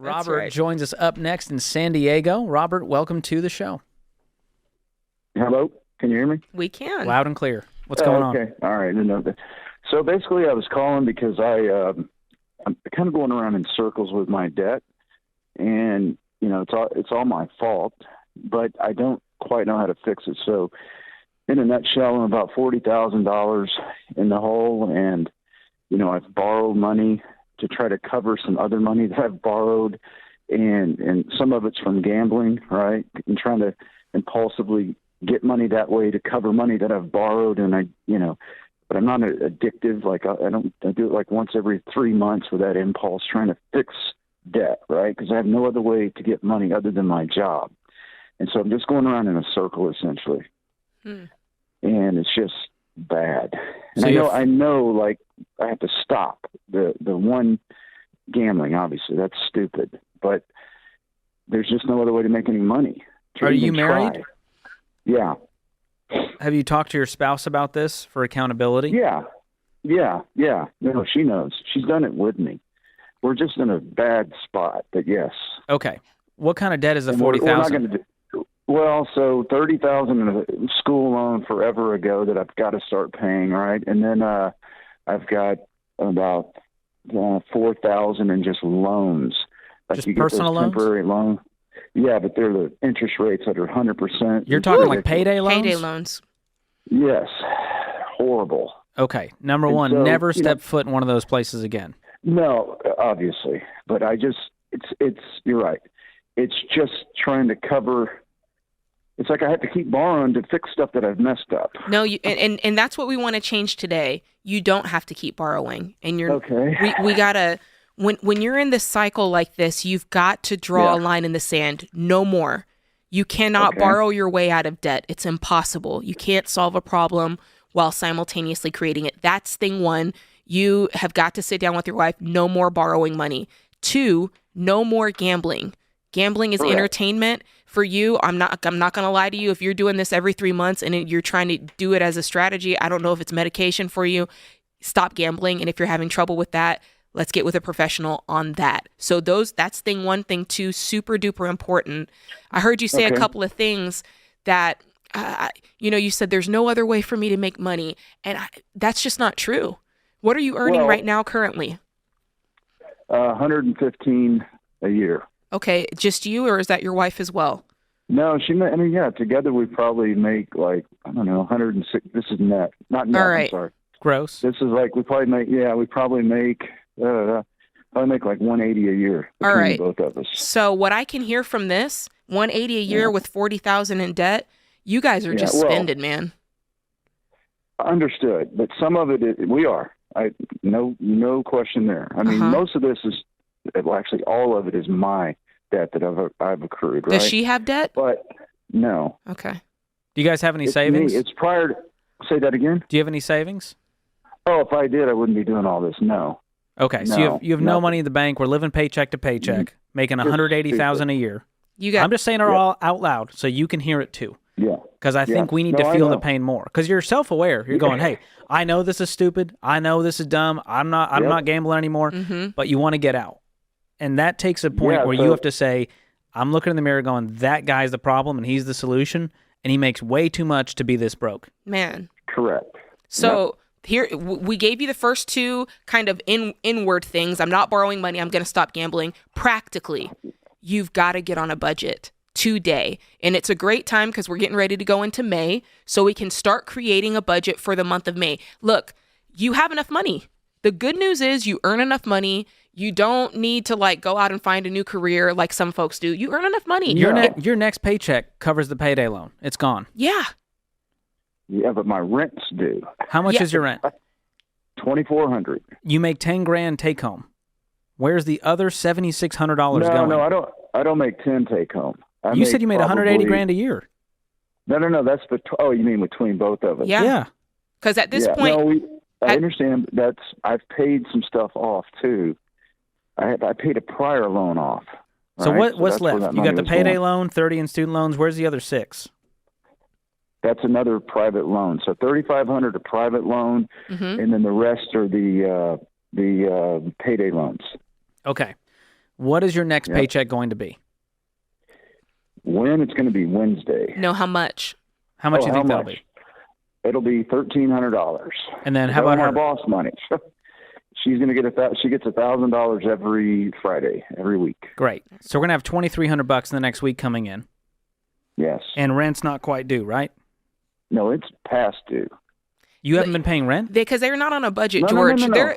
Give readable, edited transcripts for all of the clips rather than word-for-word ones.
Robert joins us up next in San Diego. Robert, welcome to the show. Hello, can you hear me? We can. Loud and clear. What's going on? Okay, all right. So basically, I was calling because I'm kind of going around in circles with my debt, and it's all my fault, but I don't quite know how to fix it. So, in a nutshell, I'm about $40,000 in the hole, and I've borrowed money to try to cover some other money that I've borrowed, and some of it's from gambling, right? And trying to impulsively get money that way to cover money that I've borrowed, and but I'm not addictive. Like I do it like once every 3 months with that impulse, trying to fix debt, right? Because I have no other way to get money other than my job, and so I'm just going around in a circle essentially, and it's just bad. And So I know, like I have to stop the one gambling. Obviously, that's stupid, but there's just no other way to make any money. Are you married? Yeah. Have you talked to your spouse about this for accountability? Yeah. No, she knows. She's done it with me. We're just in a bad spot, but yes. Okay. What kind of debt is the $40,000? Well, so $30,000 in a school loan forever ago that I've got to start paying, right? And then I've got about $4,000 in just loans. Like Just you get personal those loans? temporary loans. Yeah, but they're the interest rates that are 100%. You're talking like payday loans? Payday loans. Yes. Horrible. Okay. Number one, so, never step foot in one of those places again. No, obviously. But it's you're right. It's just trying to cover. It's like I have to keep borrowing to fix stuff that I've messed up. No, and that's what we want to change today. You don't have to keep borrowing, and you're okay. We gotta when you're in this cycle like this, you've got to draw a line in the sand. No more. You cannot borrow your way out of debt. It's impossible. You can't solve a problem while simultaneously creating it. That's thing one. You have got to sit down with your wife. No more borrowing money. 2, no more gambling. Gambling is entertainment. For you, I'm not going to lie to you. If you're doing this every 3 months and you're trying to do it as a strategy, I don't know if it's medication for you. Stop gambling. And if you're having trouble with that, let's get with a professional on that. So that's thing 1. Thing 2, super duper important. I heard you say a couple of things that, you said there's no other way for me to make money. And that's just not true. What are you earning right now currently? $115 a year. Okay, just you, or is that your wife as well? No, together we probably make like, I don't know, 106. This is net, not net. All right. I'm sorry. Gross. This is like we probably make like 180 a year between both of us. So what I can hear from this, 180 a year with 40,000 in debt, you guys are just spending, man. Understood, but some of it we are. No question there. I mean, most of this is, well, actually, all of it is my debt that I've accrued. Right? Does she have debt? But no. Okay. Do you guys have any savings? It's prior to. Say that again. Do you have any savings? Oh, if I did, I wouldn't be doing all this. No. Okay, so you have no money in the bank. We're living paycheck to paycheck, making $180,000 a year. I'm just saying it all out loud so you can hear it too. Yeah. Because I think we need to feel the pain more. Because you're self-aware. You're going, hey, I know this is stupid. I know this is dumb. I'm not gambling anymore. But you want to get out. And that takes a point where you have to say, I'm looking in the mirror going, that guy's the problem and he's the solution. And he makes way too much to be this broke. Man. Correct. So here, we gave you the first 2 kind of inward things. I'm not borrowing money. I'm going to stop gambling. Practically, you've got to get on a budget today. And it's a great time because we're getting ready to go into May. So we can start creating a budget for the month of May. Look, you have enough money. The good news is you earn enough money. You don't need to go out and find a new career like some folks do. You earn enough money. Your next paycheck covers the payday loan. It's gone. Yeah. Yeah, but my rent's due. How much is your rent? $2,400. You make $10,000 take home. Where's the other $7,600 going? No, I don't make 10 take home. You said you made $180,000 a year. No. That's you mean between both of us? Yeah. Because at this point, I understand. I've paid some stuff off too. I paid a prior loan off. So what's left? You got the payday loan, 30 in student loans. Where's the other 6? That's another private loan. So $3,500 a private loan, and then the rest are the payday loans. Okay. What is your next paycheck going to be? When it's going to be Wednesday. No, how much? How much do you think that'll be? It'll be $1,300. And then how about her? My boss money. She's going to get she gets $1,000 every Friday, every week. Great. So we're going to have $2,300 in the next week coming in. Yes. And rent's not quite due, right? No, it's past due. You haven't been paying rent? Because they're not on a budget, No, George. no.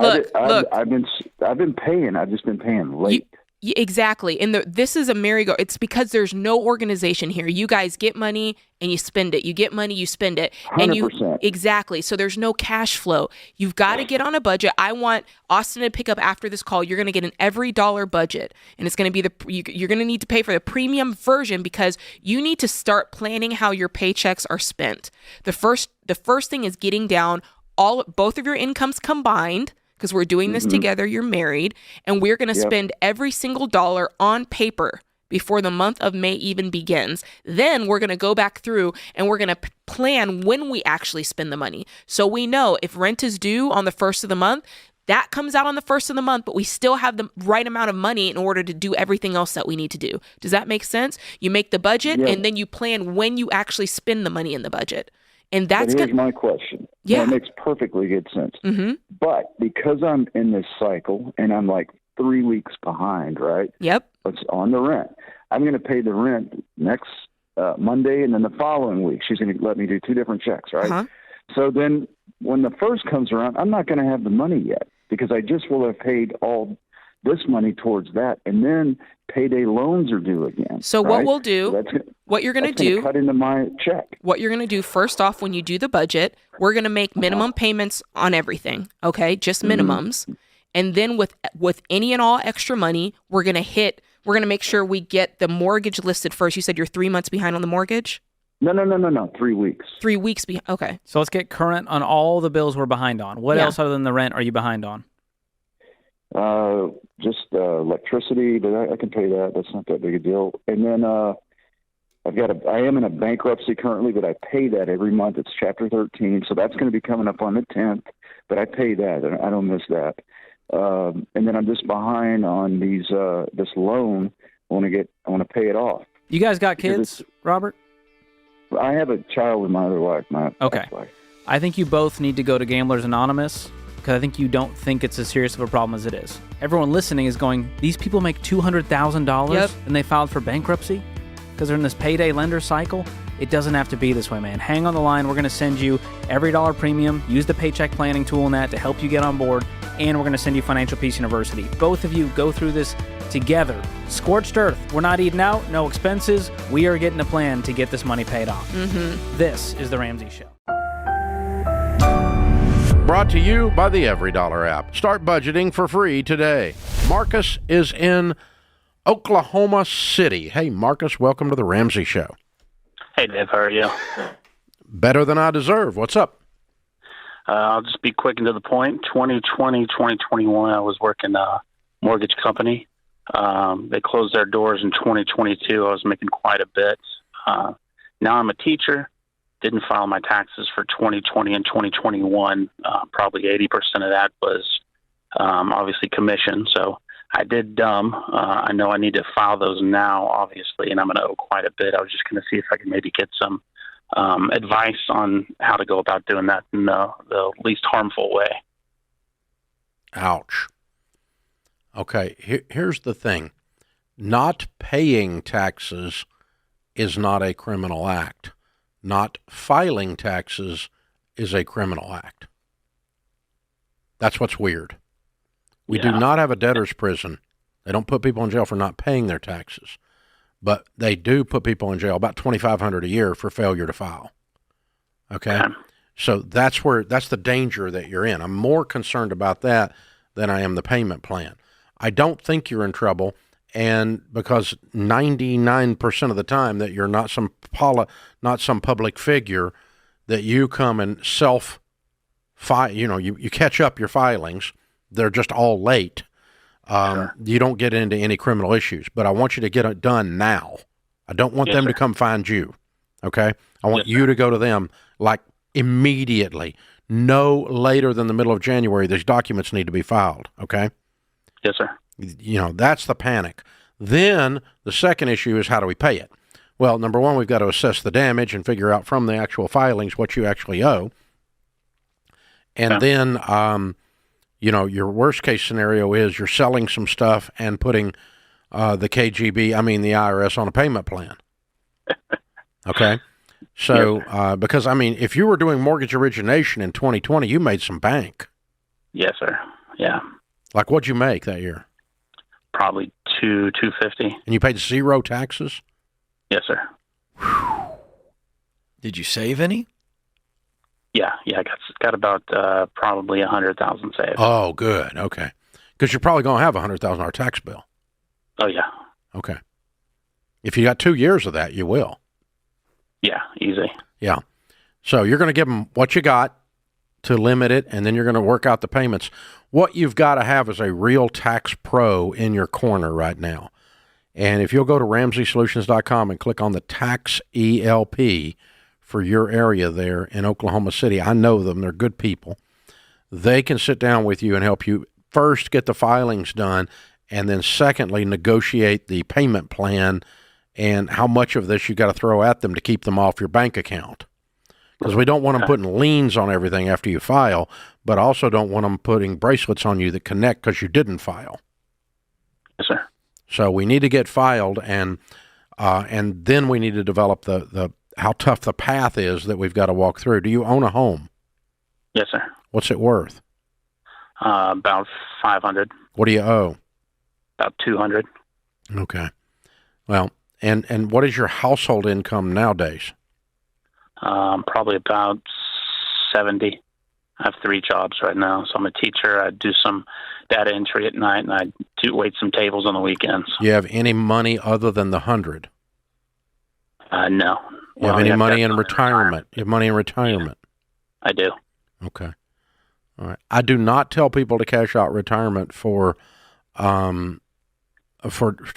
Look. I've been paying. I've just been paying late. Exactly. And this is a merry-go. It's because there's no organization here. You guys get money and you spend it. You get money, you spend it. 100%. Exactly. So there's no cash flow. You've got to get on a budget. I want Austin to pick up after this call. You're going to get an every dollar budget. And it's going to be you're going to need to pay for the premium version because you need to start planning how your paychecks are spent. The first thing is getting down both of your incomes combined, because we're doing this together, you're married, and we're going to spend every single dollar on paper before the month of May even begins. Then we're going to go back through and we're going to plan when we actually spend the money. So we know if rent is due on the first of the month, that comes out on the first of the month, but we still have the right amount of money in order to do everything else that we need to do. Does that make sense? You make the budget and then you plan when you actually spend the money in the budget. And that's here's my question. Yeah. That makes perfectly good sense. Mm-hmm. But because I'm in this cycle and I'm like 3 weeks behind, right? Yep. It's on the rent. I'm going to pay the rent next Monday, and then the following week she's going to let me do 2 different checks, right? Uh-huh. So then when the first comes around, I'm not going to have the money yet because I just will have paid all this money towards that, and then payday loans are due again. So right? what we'll do, So what you're going to do, cut into my check. What you're going to do first off, when you do the budget, we're going to make minimum payments on everything. Okay, just minimums, and then with any and all extra money, we're going to make sure we get the mortgage listed first. You said you're 3 months behind on the mortgage. No. 3 weeks. 3 weeks behind. Okay. So let's get current on all the bills we're behind on. What else other than the rent are you behind on? Just electricity, but I can pay that. That's not that big a deal. And then I am in a bankruptcy currently, but I pay that every month. It's Chapter 13, so that's going to be coming up on the 10th. But I pay that. I don't miss that. And then I'm just behind on this loan. I want to pay it off. You guys got kids, Robert? I have a child with my other wife. Okay. ex-wife. I think you both need to go to Gamblers Anonymous, because I think you don't think it's as serious of a problem as it is. Everyone listening is going, these people make $200,000 and they filed for bankruptcy because they're in this payday lender cycle. It doesn't have to be this way, man. Hang on the line. We're going to send you every dollar premium. Use the paycheck planning tool in that to help you get on board. And we're going to send you Financial Peace University. Both of you go through this together. Scorched earth. We're not eating out. No expenses. We are getting a plan to get this money paid off. This is The Ramsey Show. Brought to you by the EveryDollar app. Start budgeting for free today. Marcus is in Oklahoma City. Hey, Marcus, welcome to the Ramsey Show. Hey, Dave, how are you? Better than I deserve. What's up? I'll just be quick and to the point. 2020, 2021, I was working a mortgage company. They closed their doors in 2022. I was making quite a bit. Now I'm a teacher. Didn't file my taxes for 2020 and 2021. Probably 80% of that was obviously commission. So I did dumb. I know I need to file those now, obviously, and I'm going to owe quite a bit. I was just going to see if I could maybe get some advice on how to go about doing that in the least harmful way. Ouch. Okay, here's the thing. Not paying taxes is not a criminal act. Not filing taxes is a criminal act. That's what's weird. We do not have a debtor's prison. They don't put people in jail for not paying their taxes, but they do put people in jail, about $2,500 a year for failure to file. Okay? So that's the danger that you're in. I'm more concerned about that than I am the payment plan. I don't think you're in trouble. And because 99% of the time that you're not some public figure, that you come and you catch up your filings, they're just all late. You don't get into any criminal issues, but I want you to get it done now. I don't want them to come find you. Okay. I want you to go to them like immediately, no later than the middle of January. These documents need to be filed. Okay. Yes, sir. That's the panic. Then the second issue is, how do we pay it? Well, number one, we've got to assess the damage and figure out from the actual filings what you actually owe. And then, your worst case scenario is you're selling some stuff and putting the IRS on a payment plan. Okay? So, because, if you were doing mortgage origination in 2020, you made some bank. Yes, sir. Yeah. Like, what'd you make that year? Probably $250. And you paid 0 taxes? Yes, sir. Did you save any? Yeah. I got about probably 100,000 saved. Oh, good. Okay. Because you're probably going to have a $100,000 tax bill. Oh, yeah. Okay. If you got 2 years of that, you will. Yeah, easy. Yeah. So you're going to give them what you got to limit it, and then you're going to work out the payments. What you've got to have is a real tax pro in your corner right now. And if you'll go to RamseySolutions.com and click on the tax ELP for your area there in Oklahoma City, I know them. They're good people. They can sit down with you and help you first get the filings done, and then secondly, negotiate the payment plan and how much of this you got to throw at them to keep them off your bank account. Because we don't want them putting liens on everything after you file, but also don't want them putting bracelets on you that connect because you didn't file. Yes, sir. So we need to get filed, and then we need to develop the how tough the path is that we've got to walk through. Do you own a home? Yes, sir. What's it worth? About $500. What do you owe? About $200. Okay. Well, and what is your household income nowadays? Probably about 70. I have 3 jobs right now. So I'm a teacher. I do some data entry at night, and I do wait some tables on the weekends. You have any money other than the 100? No. You have any money in retirement? You have money in retirement? I do. Okay. All right. I do not tell people to cash out retirement to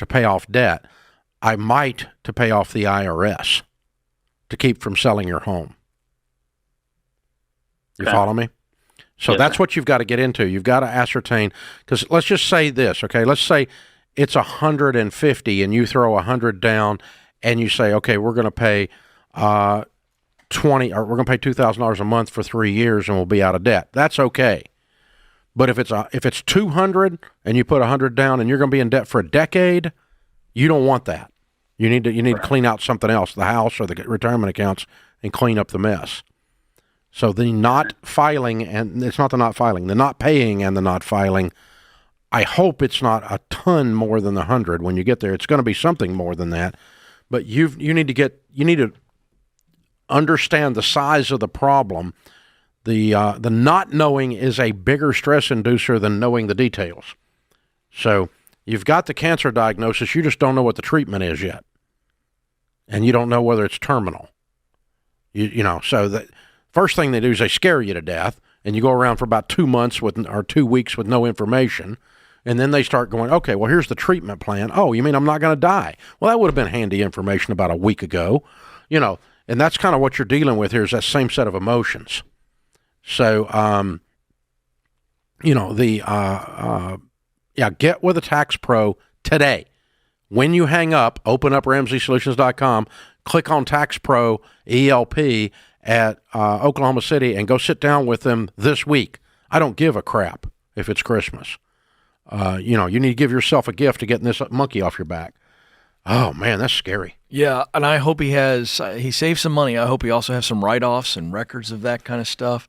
pay off debt. I might to pay off the IRS to keep from selling your home. You follow me? So yes, that's sir. what you've got to get into. You've got to ascertain, because let's just say this, okay? Let's say it's 150 and you throw 100 down and you say, okay, we're going to pay we're going to pay $2,000 a month for 3 years and we'll be out of debt. That's okay. But if it's 200 and you put 100 down and you're going to be in debt for a decade, you don't want that. You need to clean out something else, the house or the retirement accounts, and clean up the mess. So the not filing, and it's not the not filing, the not paying and the not filing, I hope it's not a ton more than the 100 when you get there. It's going to be something more than that. But you need to understand the size of the problem. The not knowing is a bigger stress inducer than knowing the details. So you've got the cancer diagnosis, you just don't know what the treatment is yet. And you don't know whether it's terminal. So the first thing they do is they scare you to death, and you go around for about 2 months or 2 weeks with no information. And then they start going, okay, well, here's the treatment plan. Oh, you mean I'm not going to die? Well, that would have been handy information about a week ago, and that's kind of what you're dealing with here is that same set of emotions. So, get with a tax pro today. When you hang up, open up RamseySolutions.com, click on Tax Pro ELP at Oklahoma City, and go sit down with them this week. I don't give a crap if it's Christmas. You need to give yourself a gift to getting this monkey off your back. Oh, man, that's scary. Yeah, and I hope he saved some money. I hope he also has some write-offs and records of that kind of stuff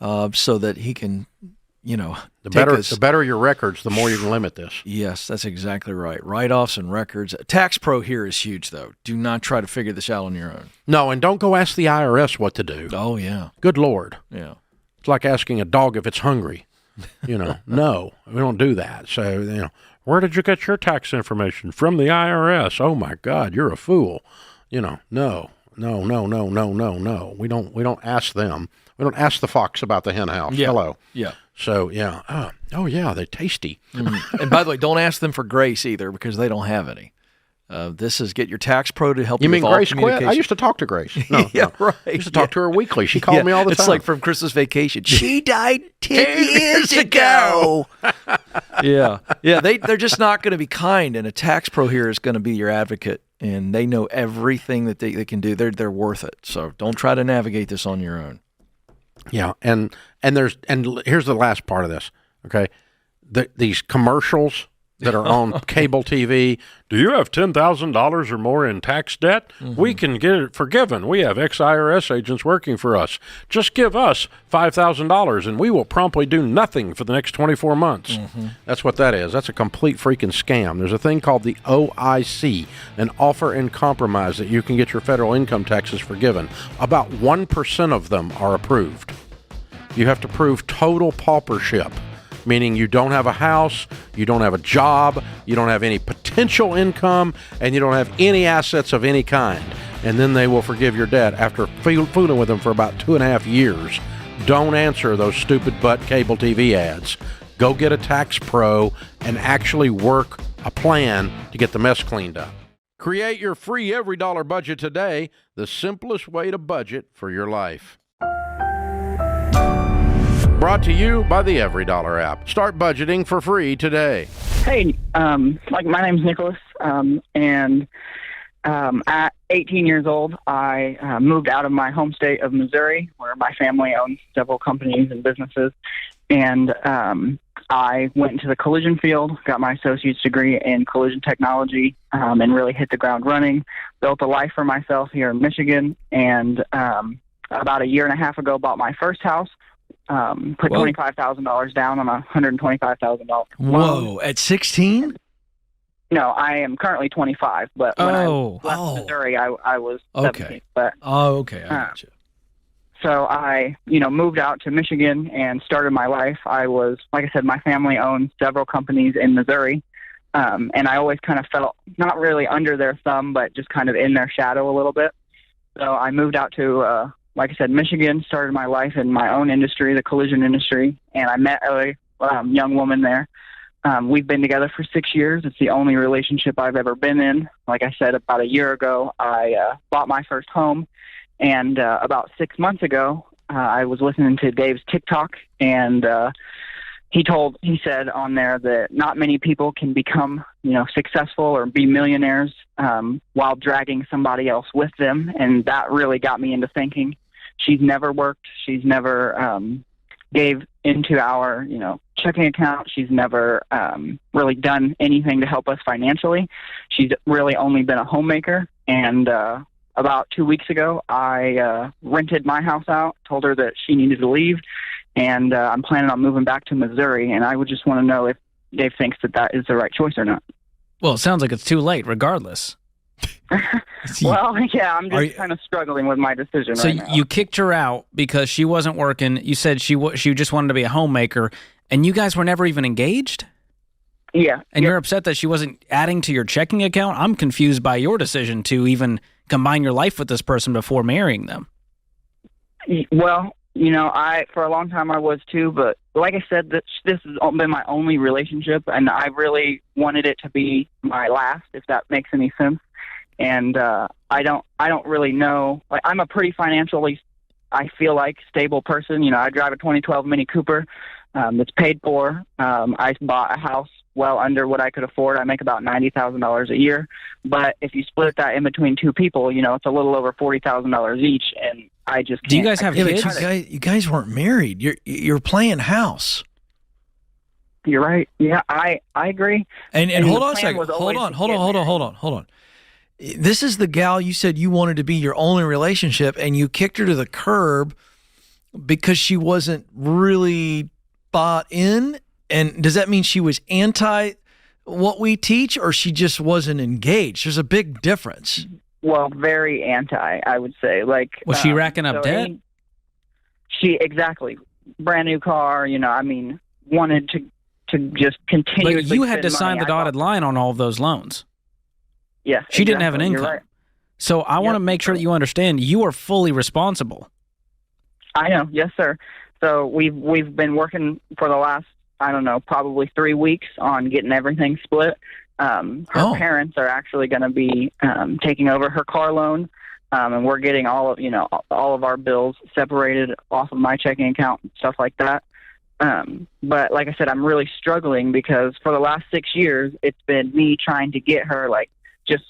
so that he can, The better your records, the more you can limit this. Yes, that's exactly right. Write-offs and records. Tax Pro here is huge, though. Do not try to figure this out on your own. No, and don't go ask the IRS what to do. Oh, yeah. Good Lord. Yeah. It's like asking a dog if it's hungry. No, we don't do that. So, where did you get your tax information? From the IRS. Oh, my God, you're a fool. No. We don't ask them. We don't ask the fox about the hen house. Yeah. Hello. Yeah. So, yeah. Oh, yeah, they're tasty. Mm-hmm. And by the way, don't ask them for grace either because they don't have any. This is Get Your Tax Pro to help you. You mean with all Grace quit? communication. I used to talk to Grace. No, Yeah, no. right. I used to talk to her weekly. She called me all the time. It's like from Christmas Vacation. She died 10 years ago. Yeah. They're just not going to be kind, and a tax pro here is going to be your advocate, and they know everything that they can do. They're worth it. So don't try to navigate this on your own. Yeah, and here's the last part of this. Okay, these commercials that are on cable TV. Do you have $10,000 or more in tax debt? Mm-hmm. We can get it forgiven. We have ex-IRS agents working for us. Just give us $5,000 and we will promptly do nothing for the next 24 months. Mm-hmm. That's what that is. That's a complete freaking scam. There's a thing called the OIC, an offer in compromise, that you can get your federal income taxes forgiven. About 1% of them are approved. You have to prove total paupership, meaning you don't have a house, you don't have a job, you don't have any potential income, and you don't have any assets of any kind. And then they will forgive your debt after fooling with them for about 2.5 years. Don't answer those stupid butt cable TV ads. Go get a tax pro and actually work a plan to get the mess cleaned up. Create your free Every Dollar budget today, the simplest way to budget for your life. Brought to you by the Every Dollar app. Start budgeting for free today. Hey, my name's Nicholas, and at 18 years old, I moved out of my home state of Missouri, where my family owns several companies and businesses, and I went into the collision field, got my associate's degree in collision technology, and really hit the ground running, built a life for myself here in Michigan, and about a year and a half ago, bought my first house. Put $25,000 down on a $125,000 loan. Whoa! At 16? No, I am currently 25. But when I left Missouri, I was 17. But okay, I got you. So I, moved out to Michigan and started my life. I was, like I said, my family owns several companies in Missouri, and I always kind of felt not really under their thumb, but just kind of in their shadow a little bit. So I moved out to like I said, Michigan, started my life in my own industry, the collision industry, and I met a young woman there. We've been together for 6 years. It's the only relationship I've ever been in. Like I said, about a year ago, I bought my first home, and about 6 months ago, I was listening to Dave's TikTok, and he said on there that not many people can become, successful or be millionaires while dragging somebody else with them, and that really got me into thinking. She's never worked. She's never gave into our, checking account. She's never really done anything to help us financially. She's really only been a homemaker. And about 2 weeks ago, I rented my house out, told her that she needed to leave, and I'm planning on moving back to Missouri. And I would just want to know if Dave thinks that is the right choice or not. Well, it sounds like it's too late, regardless. Well, yeah, I'm just kind of struggling with my decision right now. So you kicked her out because she wasn't working. You said she just wanted to be a homemaker, and you guys were never even engaged? Yeah. And you're upset that she wasn't adding to your checking account? I'm confused by your decision to even combine your life with this person before marrying them. Well, for a long time I was too, but like I said, this has been my only relationship, and I really wanted it to be my last, if that makes any sense. And I don't really know. Like, I'm a pretty financially, I feel like, stable person. I drive a 2012 Mini Cooper that's paid for. I bought a house well under what I could afford. I make about $90,000 a year. But if you split that in between two people, it's a little over $40,000 each. And I just can't. Do you guys have kids? You guys weren't married. You're playing house. You're right. Yeah, I agree. And hold on a second. Hold on. This is the gal you said you wanted to be your only relationship, and you kicked her to the curb because she wasn't really bought in? And does that mean she was anti what we teach, or she just wasn't engaged? There's a big difference. Well, very anti, I would say. Like, was she racking up debt? Exactly. Brand new car, wanted to just continuously. But you had to sign the dotted line on all of those loans. Yeah. She didn't have an income. Right. So I want to make sure that you understand you are fully responsible. I know. Yes, sir. So we've been working for the last, probably 3 weeks on getting everything split. Her parents are actually going to be taking over her car loan, and we're getting all of our bills separated off of my checking account and stuff like that. But like I said, I'm really struggling because for the last 6 years, it's been me trying to get her, like, just,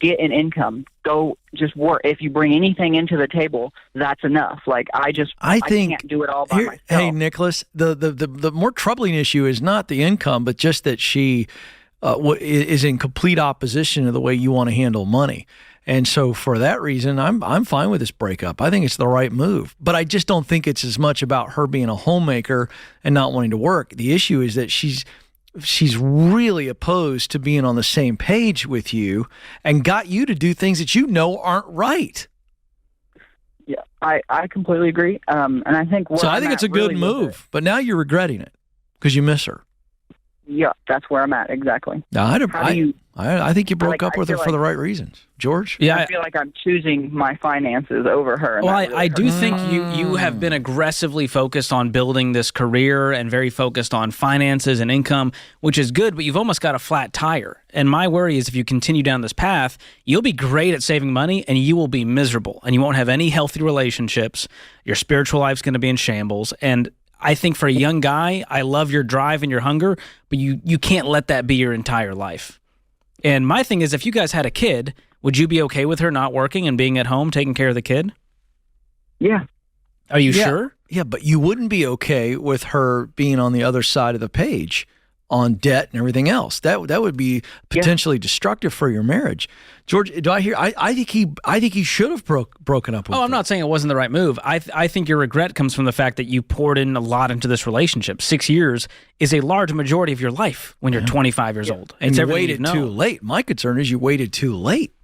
get an income, go just work. If you bring anything into the table, that's enough. Like, I can't do it all by myself. Hey, Nicholas, the more troubling issue is not the income, but just that she is in complete opposition to the way you want to handle money. And so for that reason, I'm fine with this breakup. I think it's the right move. But I just don't think it's as much about her being a homemaker and not wanting to work. The issue is that she's really opposed to being on the same page with you and got you to do things that aren't right. Yeah, I completely agree. And I think it's a good move, but now you're regretting it because you miss her. Yeah, that's where I'm at, exactly. I think you broke up with her for the right reasons. George? Yeah, I feel like I'm choosing my finances over her. Well, I do think you have been aggressively focused on building this career and very focused on finances and income, which is good, but you've almost got a flat tire. And my worry is if you continue down this path, you'll be great at saving money and you will be miserable and you won't have any healthy relationships. Your spiritual life's going to be in shambles. And I think for a young guy, I love your drive and your hunger, but you can't let that be your entire life. And my thing is, if you guys had a kid, would you be okay with her not working and being at home taking care of the kid? Yeah. Are you sure? Yeah, but you wouldn't be okay with her being on the other side of the page on debt and everything else. That would be potentially destructive for your marriage. George, do I hear? I think he should have broken up with her. I'm not saying it wasn't the right move. I think your regret comes from the fact that you poured in a lot into this relationship. 6 years is a large majority of your life when you're 25 years old. And you waited too late. My concern is you waited too late.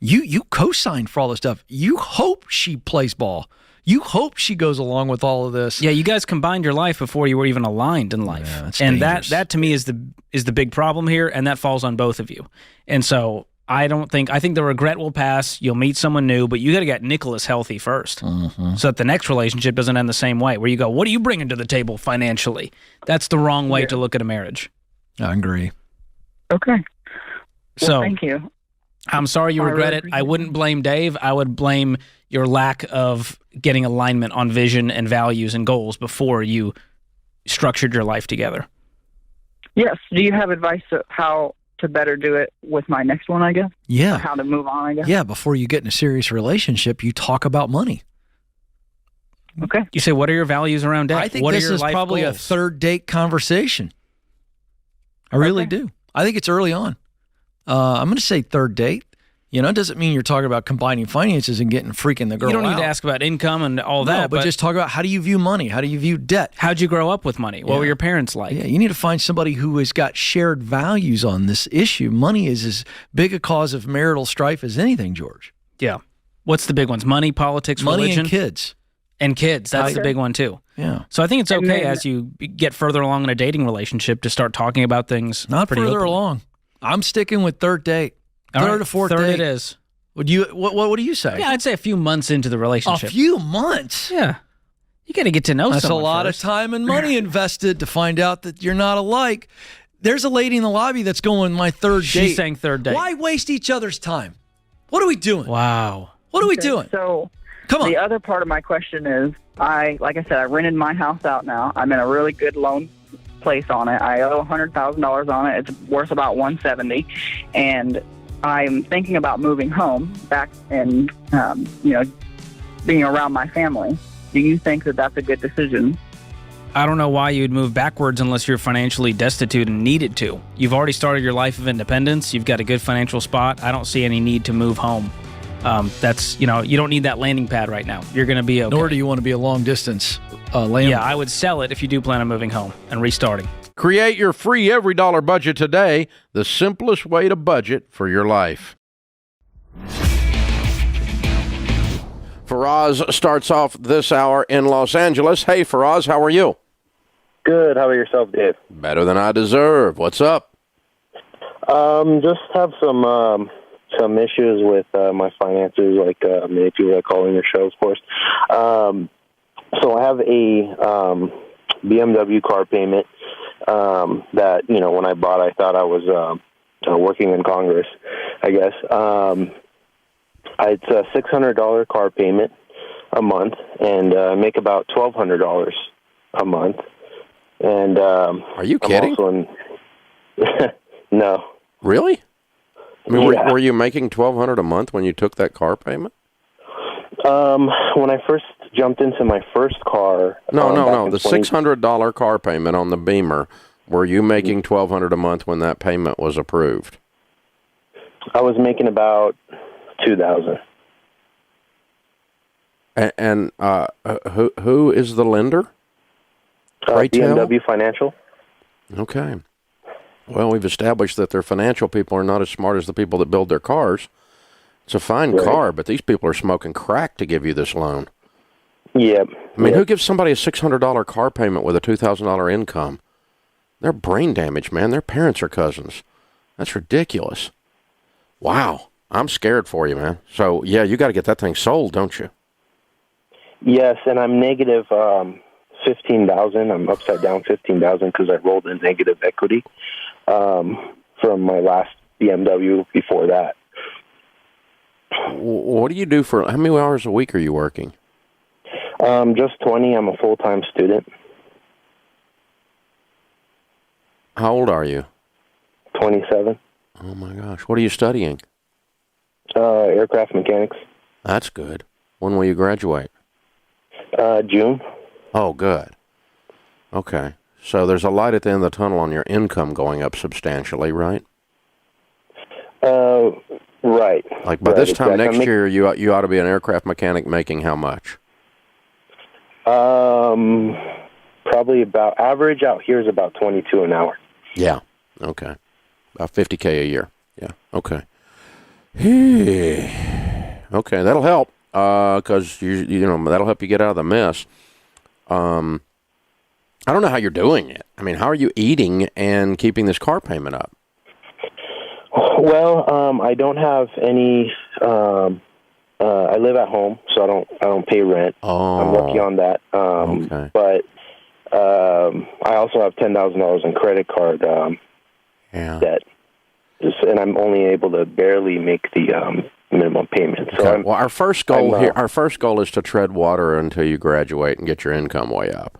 You co-signed for all this stuff. You hope she plays ball. You hope she goes along with all of this. Yeah, you guys combined your life before you were even aligned in life. Yeah, that's and dangerous. that to me is the big problem here, and that falls on both of you. And so I think the regret will pass. You'll meet someone new, but you got to get Nicholas healthy first, so that the next relationship doesn't end the same way, where you go, what are you bringing to the table financially? That's the wrong way to look at a marriage. I agree. Okay. So thank you. I'm sorry you regret it. I wouldn't blame Dave. I would blame your lack of getting alignment on vision and values and goals before you structured your life together. Yes. Do you have advice of how to better do it with my next one, I guess? Yeah. Or how to move on, I guess? Yeah, before you get in a serious relationship, you talk about money. Okay. You say, what are your values around debt? I think what this are your is life probably goals? a third date conversation. I really do. I think it's early on. I'm going to say third date. It doesn't mean you're talking about combining finances and getting freaking the girl out. You don't need to ask about income and all that. But just talk about how do you view money? How do you view debt? How'd you grow up with money? What were your parents like? Yeah, you need to find somebody who has got shared values on this issue. Money is as big a cause of marital strife as anything, George. Yeah. What's the big ones? Money, politics, religion? And kids. And kids. That's the big one, too. Yeah. So I think it's okay as you get further along in a dating relationship to start talking about things. Not pretty further openly. along. I'm sticking with third date. Third or fourth date. Third it is. What do you say? Yeah, I'd say a few months into the relationship. A few months? Yeah. You got to get to know That's someone a lot first. of time and money invested to find out that you're not alike. There's a lady in the lobby that's going my third date. She's saying third date. Why waste each other's time? What are we doing? Wow. What are we doing? So Come on. the other part of my question is, like I said, I rented my house out now. I'm in a really good loan place on it. I owe $100,000 on it. It's worth about $170,000, and I'm thinking about moving home back and being around my family. Do you think that that's a good decision? I don't know why you'd move backwards unless you're financially destitute and needed to. You've already started your life of independence. You've got a good financial spot. I don't see any need to move home. You don't need that landing pad right now. You're going to be okay. Nor do you want to be a long distance landing. Yeah, I would sell it if you do plan on moving home and restarting. Create your free every dollar budget today, the simplest way to budget for your life. Faraz starts off this hour in Los Angeles. Hey, Faraz, how are you? Good. How about yourself, Dave? Better than I deserve. What's up? Just have some issues with my finances, like many people are calling your show, of course. So I have a BMW car payment that, when I bought, I thought I was working in Congress, I guess. It's a $600 car payment a month, and make about $1,200 a month. And are you kidding? No. Really? I mean, were you making $1,200 a month when you took that car payment? When I first jumped into my first car. No. The $600 car payment on the Beamer. Were you making $1,200 a month when that payment was approved? I was making about $2,000. And who is the lender? BMW Financial. Okay. Well, we've established that their financial people are not as smart as the people that build their cars. It's a fine car, but these people are smoking crack to give you this loan. Yep. I mean, who gives somebody a $600 car payment with a $2,000 income? They're brain damaged, man. Their parents are cousins. That's ridiculous. Wow. I'm scared for you, man. So, yeah, you got to get that thing sold, don't you? Yes, and I'm negative $15,000. I'm upside down $15,000 because I rolled in negative equity from my last BMW before that. What do you do for, how many hours a week are you working? Just 20. I'm a full-time student. How old are you? 27. Oh, my gosh. What are you studying? Aircraft mechanics. That's good. When will you graduate? June. Oh, good. Okay. So there's a light at the end of the tunnel on your income going up substantially, right? Right. Like by this time next year, you ought to be an aircraft mechanic making how much? Probably about, average out here is about 22 an hour. Yeah. Okay. About $50K a year. Yeah. Okay. Okay, that'll help. Because you know that'll help you get out of the mess. I don't know how you're doing it. I mean, how are you eating and keeping this car payment up? Well, I don't have any. I live at home, so I don't pay rent. Oh, I'm lucky on that. Okay. But I also have $10,000 in credit card debt, and I'm only able to barely make the minimum payment. So okay. Well, our first goal is to tread water until you graduate and get your income way up.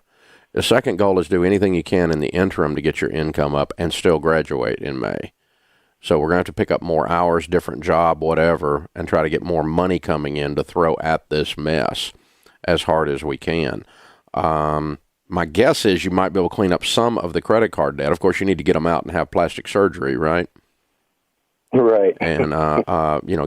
The second goal is do anything you can in the interim to get your income up and still graduate in May. So we're going to have to pick up more hours, different job, whatever, and try to get more money coming in to throw at this mess as hard as we can. My guess is you might be able to clean up some of the credit card debt. Of course, you need to get them out and have plastic surgery, right? Right. And,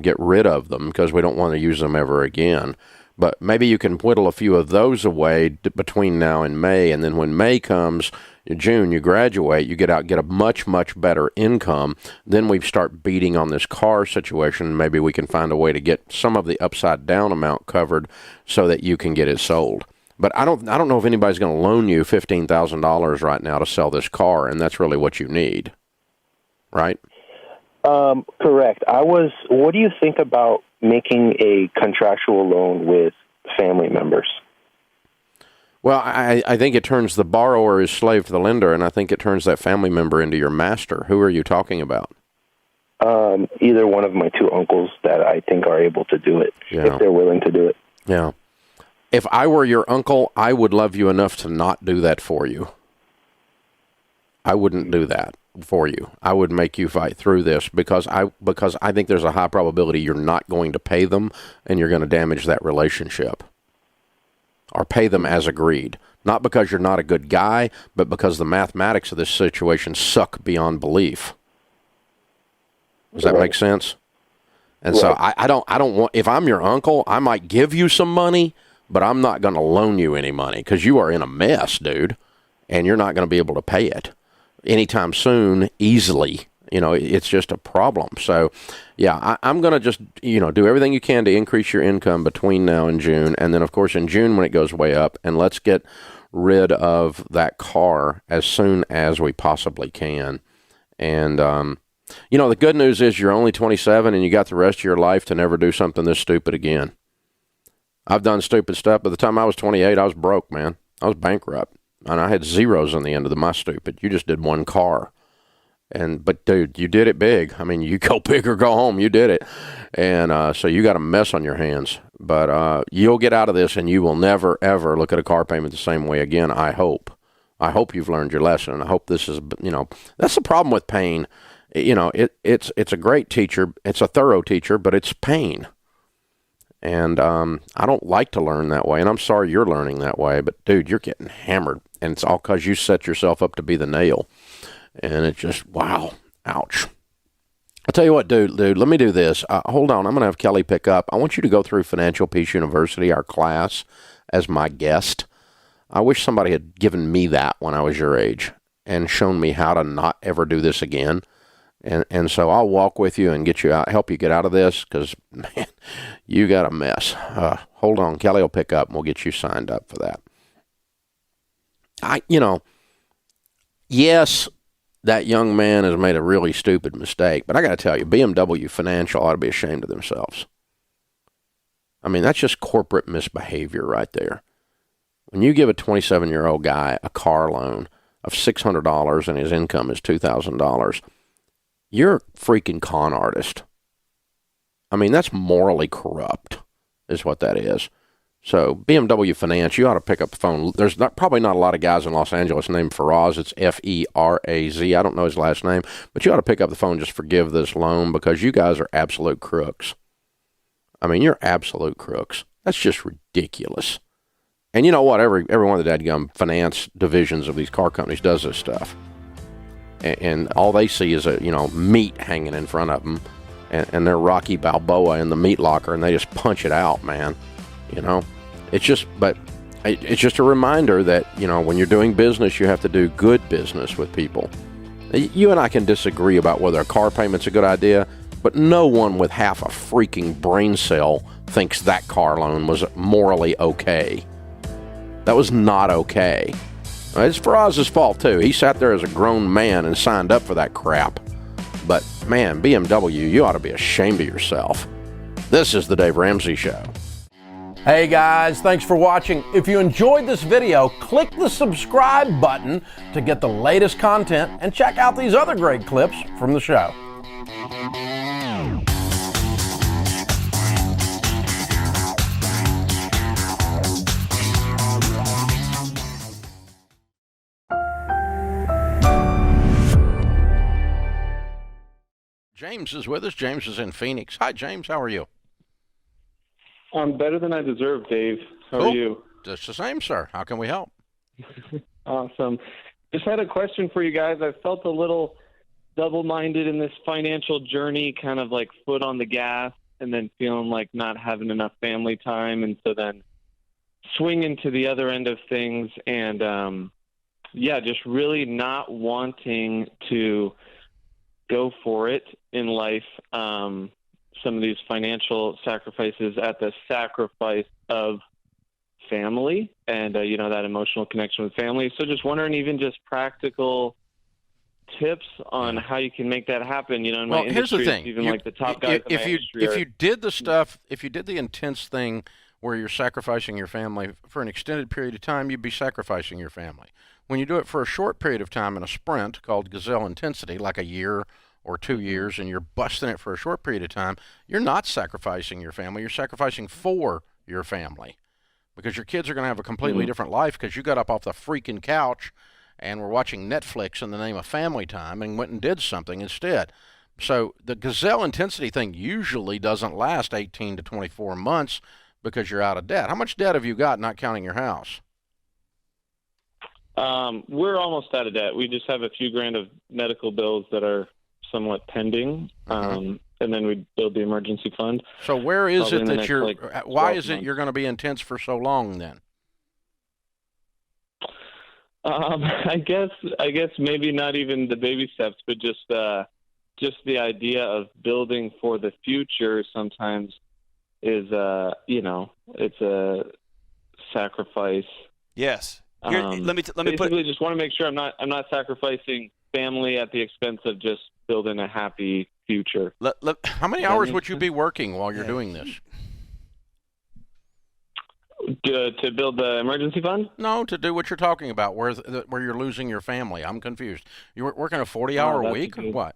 get rid of them because we don't want to use them ever again. But maybe you can whittle a few of those away between now and May. And then when May comes, June, you graduate, you get out, get a much, much better income. Then we start beating on this car situation. Maybe we can find a way to get some of the upside down amount covered so that you can get it sold. But I don't know if anybody's going to loan you $15,000 right now to sell this car. And that's really what you need. Right? Correct. What do you think about making a contractual loan with family members? Well, I think it turns the borrower is slave to the lender, and I think it turns that family member into your master. Who are you talking about? Either one of my two uncles that I think are able to do it, if they're willing to do it. Yeah. If I were your uncle, I would love you enough to not do that for you. I wouldn't do that for you. I would make you fight through this because I think there's a high probability you're not going to pay them and you're going to damage that relationship. Or pay them as agreed. Not because you're not a good guy, but because the mathematics of this situation suck beyond belief. Does that make sense? And so I don't want, if I'm your uncle, I might give you some money, but I'm not going to loan you any money because you are in a mess, dude, and you're not going to be able to pay it anytime soon easily. It's just a problem. So, yeah, I'm going to just, do everything you can to increase your income between now and June. And then, of course, in June when it goes way up, and let's get rid of that car as soon as we possibly can. And, the good news is you're only 27 and you got the rest of your life to never do something this stupid again. I've done stupid stuff. By the time I was 28, I was broke, man. I was bankrupt. And I had zeros on the end of my stupid. You just did one car. But dude, you did it big. I mean, you go big or go home. You did it. And so you got a mess on your hands. But you'll get out of this, and you will never, ever look at a car payment the same way again, I hope. I hope you've learned your lesson. I hope this is, that's the problem with pain. It's a great teacher. It's a thorough teacher, but it's pain. And I don't like to learn that way, and I'm sorry you're learning that way. But, dude, you're getting hammered, and it's all because you set yourself up to be the nail. And it's just, wow, ouch. I'll tell you what, dude, let me do this. Hold on, I'm going to have Kelly pick up. I want you to go through Financial Peace University, our class, as my guest. I wish somebody had given me that when I was your age and shown me how to not ever do this again. And so I'll walk with you and get you out, help you get out of this, because, man, you got a mess. Hold on, Kelly will pick up, and we'll get you signed up for that. Yes, that young man has made a really stupid mistake, but I got to tell you, BMW Financial ought to be ashamed of themselves. I mean, that's just corporate misbehavior right there. When you give a 27-year-old guy a car loan of $600 and his income is $2,000, you're a freaking con artist. I mean, that's morally corrupt, is what that is. So, BMW Finance, you ought to pick up the phone. There's probably not a lot of guys in Los Angeles named Faraz. It's F-E-R-A-Z. I don't know his last name. But you ought to pick up the phone and just forgive this loan, because you guys are absolute crooks. I mean, you're absolute crooks. That's just ridiculous. And you know what? Every one of the dadgum finance divisions of these car companies does this stuff. And all they see is meat hanging in front of them. And they're Rocky Balboa in the meat locker, and they just punch it out, man. It's just a reminder that, when you're doing business, you have to do good business with people. You and I can disagree about whether a car payment's a good idea, but no one with half a freaking brain cell thinks that car loan was morally okay. That was not okay. It's Faraz's fault, too. He sat there as a grown man and signed up for that crap. But, man, BMW, you ought to be ashamed of yourself. This is the Dave Ramsey Show. Hey guys, thanks for watching. If you enjoyed this video, click the subscribe button to get the latest content and check out these other great clips from the show. James is with us. James is in Phoenix. Hi, James. How are you? I'm better than I deserve, Dave. How Cool. are you? Just the same, sir. How can we help? Awesome. Just had a question for you guys. I felt a little double-minded in this financial journey, kind of like foot on the gas and then feeling like not having enough family time. And so then swinging to the other end of things and, just really not wanting to go for it in life. Some of these financial sacrifices at the sacrifice of family and, that emotional connection with family. So just wondering, even just practical tips on how you can make that happen, in my industry. Here's the thing. Even like the top guys in my industry. If you did the stuff, if you did the intense thing where you're sacrificing your family for an extended period of time, you'd be sacrificing your family. When you do it for a short period of time in a sprint called gazelle intensity, like a year or 2 years, and you're busting it for a short period of time, you're not sacrificing your family. You're sacrificing for your family, because your kids are going to have a completely different life because you got up off the freaking couch and were watching Netflix in the name of family time and went and did something instead. So the gazelle intensity thing usually doesn't last 18 to 24 months because you're out of debt. How much debt have you got, not counting your house? We're almost out of debt. We just have a few grand of medical bills that are somewhat pending, and then we build the emergency fund. So where is it that you're? Why is it months. You're going to be intense for so long then? I guess maybe not even the baby steps, but just the idea of building for the future sometimes is it's a sacrifice. Yes. Here, let me basically just want to make sure I'm not sacrificing family at the expense of just building a happy future. How many hours would you be working while you're doing this? To build the emergency fund? No, to do what you're talking about, where you're losing your family. I'm confused. You're working a 40-hour week or what?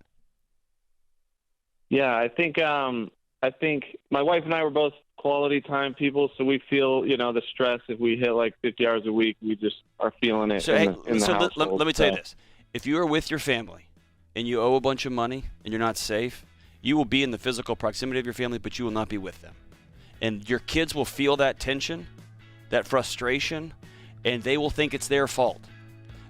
Yeah, I think my wife and I were both quality time people, so we feel, the stress. If we hit like 50 hours a week, we just are feeling it. So, household. let me tell you this. If you are with your family and you owe a bunch of money and you're not safe, you will be in the physical proximity of your family, but you will not be with them. And your kids will feel that tension, that frustration, and they will think it's their fault.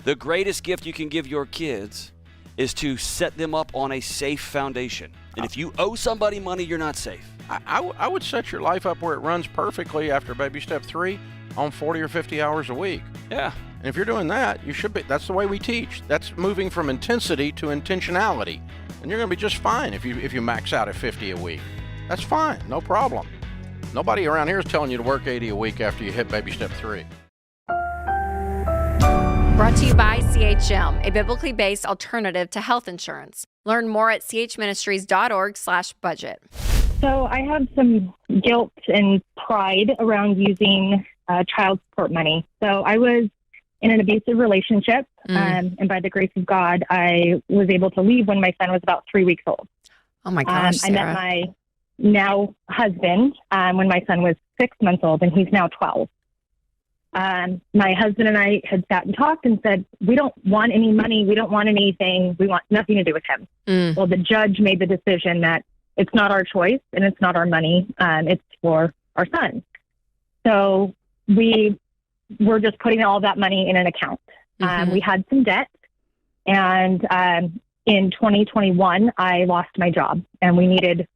The greatest gift you can give your kids is to set them up on a safe foundation. And if you owe somebody money, you're not safe. I would set your life up where it runs perfectly after baby step 3 on 40 or 50 hours a week. Yeah. And if you're doing that, you should be. That's the way we teach. That's moving from intensity to intentionality. And you're going to be just fine if you max out at 50 a week. That's fine. No problem. Nobody around here is telling you to work 80 a week after you hit baby step 3. Brought to you by CHM, a biblically based alternative to health insurance. Learn more at chministries.org/budget. So I have some guilt and pride around using child support money. So I was in an abusive relationship, and by the grace of God, I was able to leave when my son was about 3 weeks old. Oh my gosh, I met my now husband when my son was 6 months old, and he's now 12. My husband and I had sat and talked and said, we don't want any money. We don't want anything. We want nothing to do with him. Well, the judge made the decision that it's not our choice and it's not our money. It's for our son. So we were just putting all that money in an account. We had some debt, and in 2021, I lost my job and we needed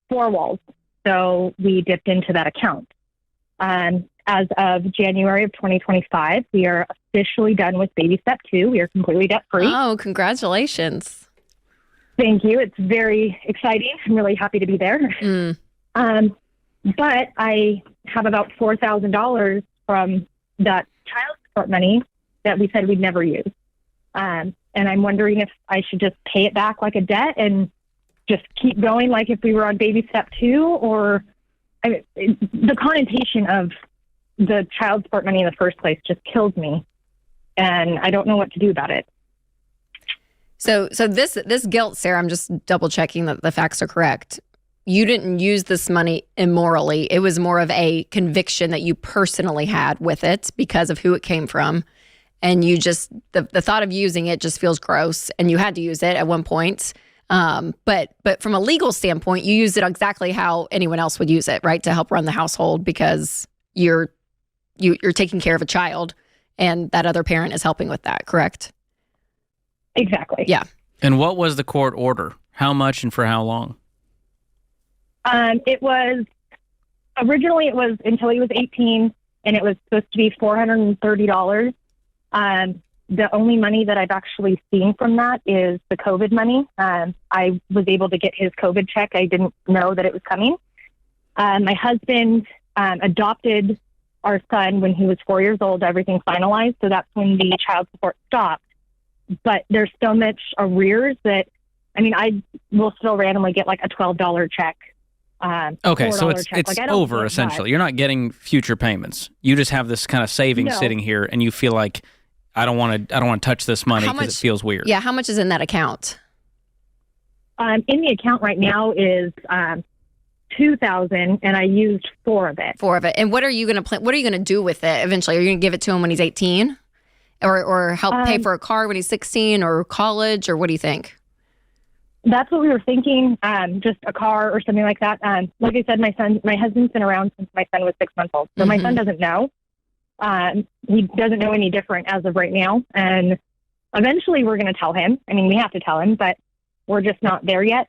4 walls. So we dipped into that account. As of January of 2025, we are officially done with baby step 2. We are completely debt free. Oh, congratulations. Thank you. It's very exciting. I'm really happy to be there. But I have about $4,000 from that child support money that we said we'd never use. And I'm wondering if I should just pay it back like a debt and just keep going like if we were on baby step 2, or the connotation of the child support money in the first place just kills me, and I don't know what to do about it. So this guilt, Sarah, I'm just double checking that the facts are correct. You didn't use this money immorally. It was more of a conviction that you personally had with it because of who it came from. And you just, the thought of using it just feels gross, and you had to use it at one point. But from a legal standpoint, you used it exactly how anyone else would use it, right? To help run the household because you're taking care of a child and that other parent is helping with that, correct? Exactly. Yeah. And what was the court order? How much and for how long? It was until he was 18, and it was supposed to be $430. The only money that I've actually seen from that is the COVID money. I was able to get his COVID check. I didn't know that it was coming. My husband adopted our son when he was 4 years old, everything finalized. So that's when the child support stopped. But there's so much arrears that, I will still randomly get like a $12 check. Okay, so it's check. over essentially. You're not getting future payments. You just have this kind of savings sitting here, and you feel like I don't want to touch this money because it feels weird. Yeah, how much is in that account? In the account right now is $2,000, and I used 4 of it. 4 of it. And what are you going to What are you going to do with it eventually? Are you going to give it to him when he's 18, or help pay for a car when he's 16, or college, or what do you think? That's what we were thinking. Just a car or something like that. Like I said, my husband's been around since my son was 6 months old, so my son doesn't know. He doesn't know any different as of right now, and eventually we're going to tell him. We have to tell him, but we're just not there yet.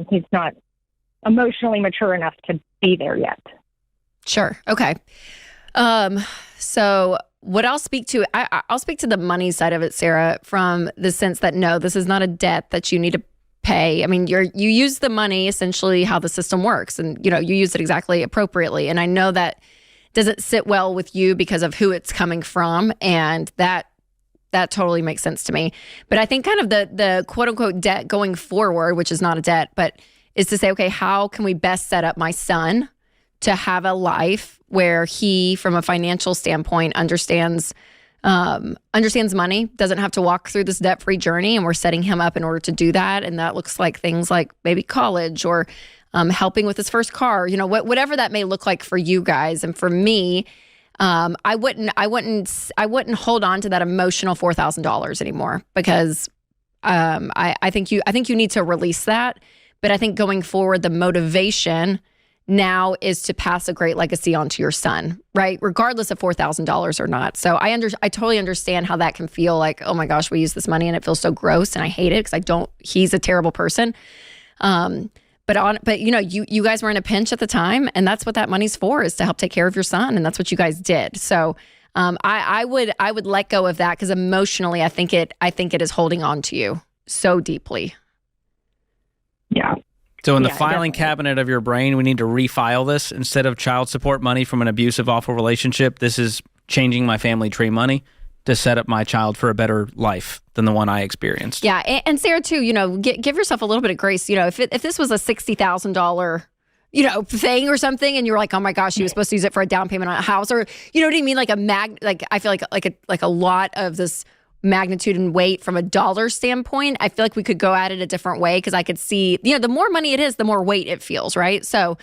He's not emotionally mature enough to be there yet. Sure. Okay. So what I'll speak to, I'll speak to the money side of it, Sarah, from the sense that no, this is not a debt that you need to pay. You use the money essentially how the system works, and you use it exactly appropriately. And I know that doesn't sit well with you because of who it's coming from, and that totally makes sense to me. But I think kind of the quote unquote debt going forward, which is not a debt, but is to say, okay, how can we best set up my son to have a life where he, from a financial standpoint, understands money, doesn't have to walk through this debt-free journey, and we're setting him up in order to do that. And that looks like things like maybe college or helping with his first car, whatever that may look like for you guys. And for me, I wouldn't hold on to that emotional $4,000 anymore, because I think you need to release that. But I think going forward, the motivation now is to pass a great legacy on to your son, right? Regardless of $4,000 or not. So I totally understand how that can feel like, oh my gosh, we use this money and it feels so gross and I hate it because he's a terrible person. But you guys were in a pinch at the time, and that's what that money's for, is to help take care of your son. And that's what you guys did. So I would let go of that, because emotionally, I think it is holding on to you so deeply. Yeah. So in the filing cabinet of your brain, we need to refile this. Instead of child support money from an abusive, awful relationship, this is changing my family tree money to set up my child for a better life than the one I experienced. Yeah, and Sarah too, give yourself a little bit of grace. If this was a $60,000, thing or something, and you're like, oh my gosh, she was supposed to use it for a down payment on a house, or you know what I mean, I feel like a lot of this magnitude and weight from a dollar standpoint, I feel like we could go at it a different way, because I could see, the more money it is, the more weight it feels, right? So,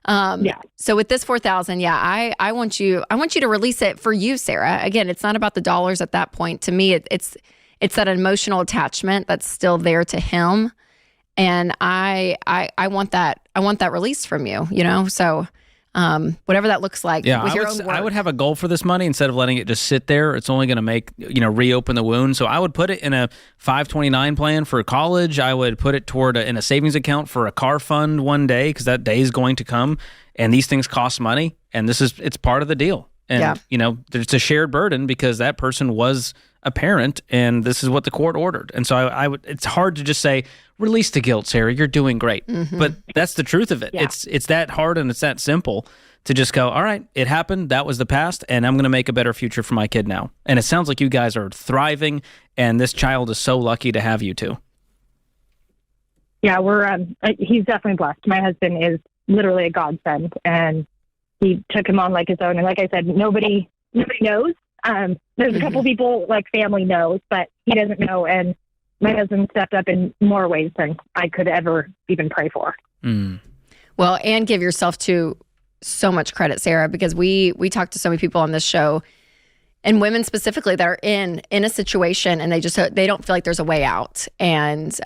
So with this $4,000, I want you to release it for you, Sarah. Again, it's not about the dollars at that point. To me, it's that emotional attachment that's still there to him, and I want that release from you. So. Whatever that looks like. Yeah, with your own I would have a goal for this money instead of letting it just sit there. It's only going to make, reopen the wound. So I would put it in a 529 plan for college. I would put it toward in a savings account for a car fund one day, because that day is going to come, and these things cost money, and it's part of the deal. And, it's a shared burden, because that person was a parent, and this is what the court ordered. And so it's hard to just say, release the guilt, Sarah, you're doing great. Mm-hmm. But that's the truth of it. Yeah. It's that hard, and it's that simple to just go, all right, it happened. That was the past, and I'm going to make a better future for my kid now. And it sounds like you guys are thriving, and this child is so lucky to have you two. Yeah, he's definitely blessed. My husband is literally a godsend, and he took him on like his own. And like I said, nobody knows. There's a couple people, like family knows, but he doesn't know. And my husband stepped up in more ways than I could ever even pray for. Mm. Well, and give yourself so much credit, Sarah, because we talked to so many people on this show, and women specifically, that are in a situation, and they don't feel like there's a way out. And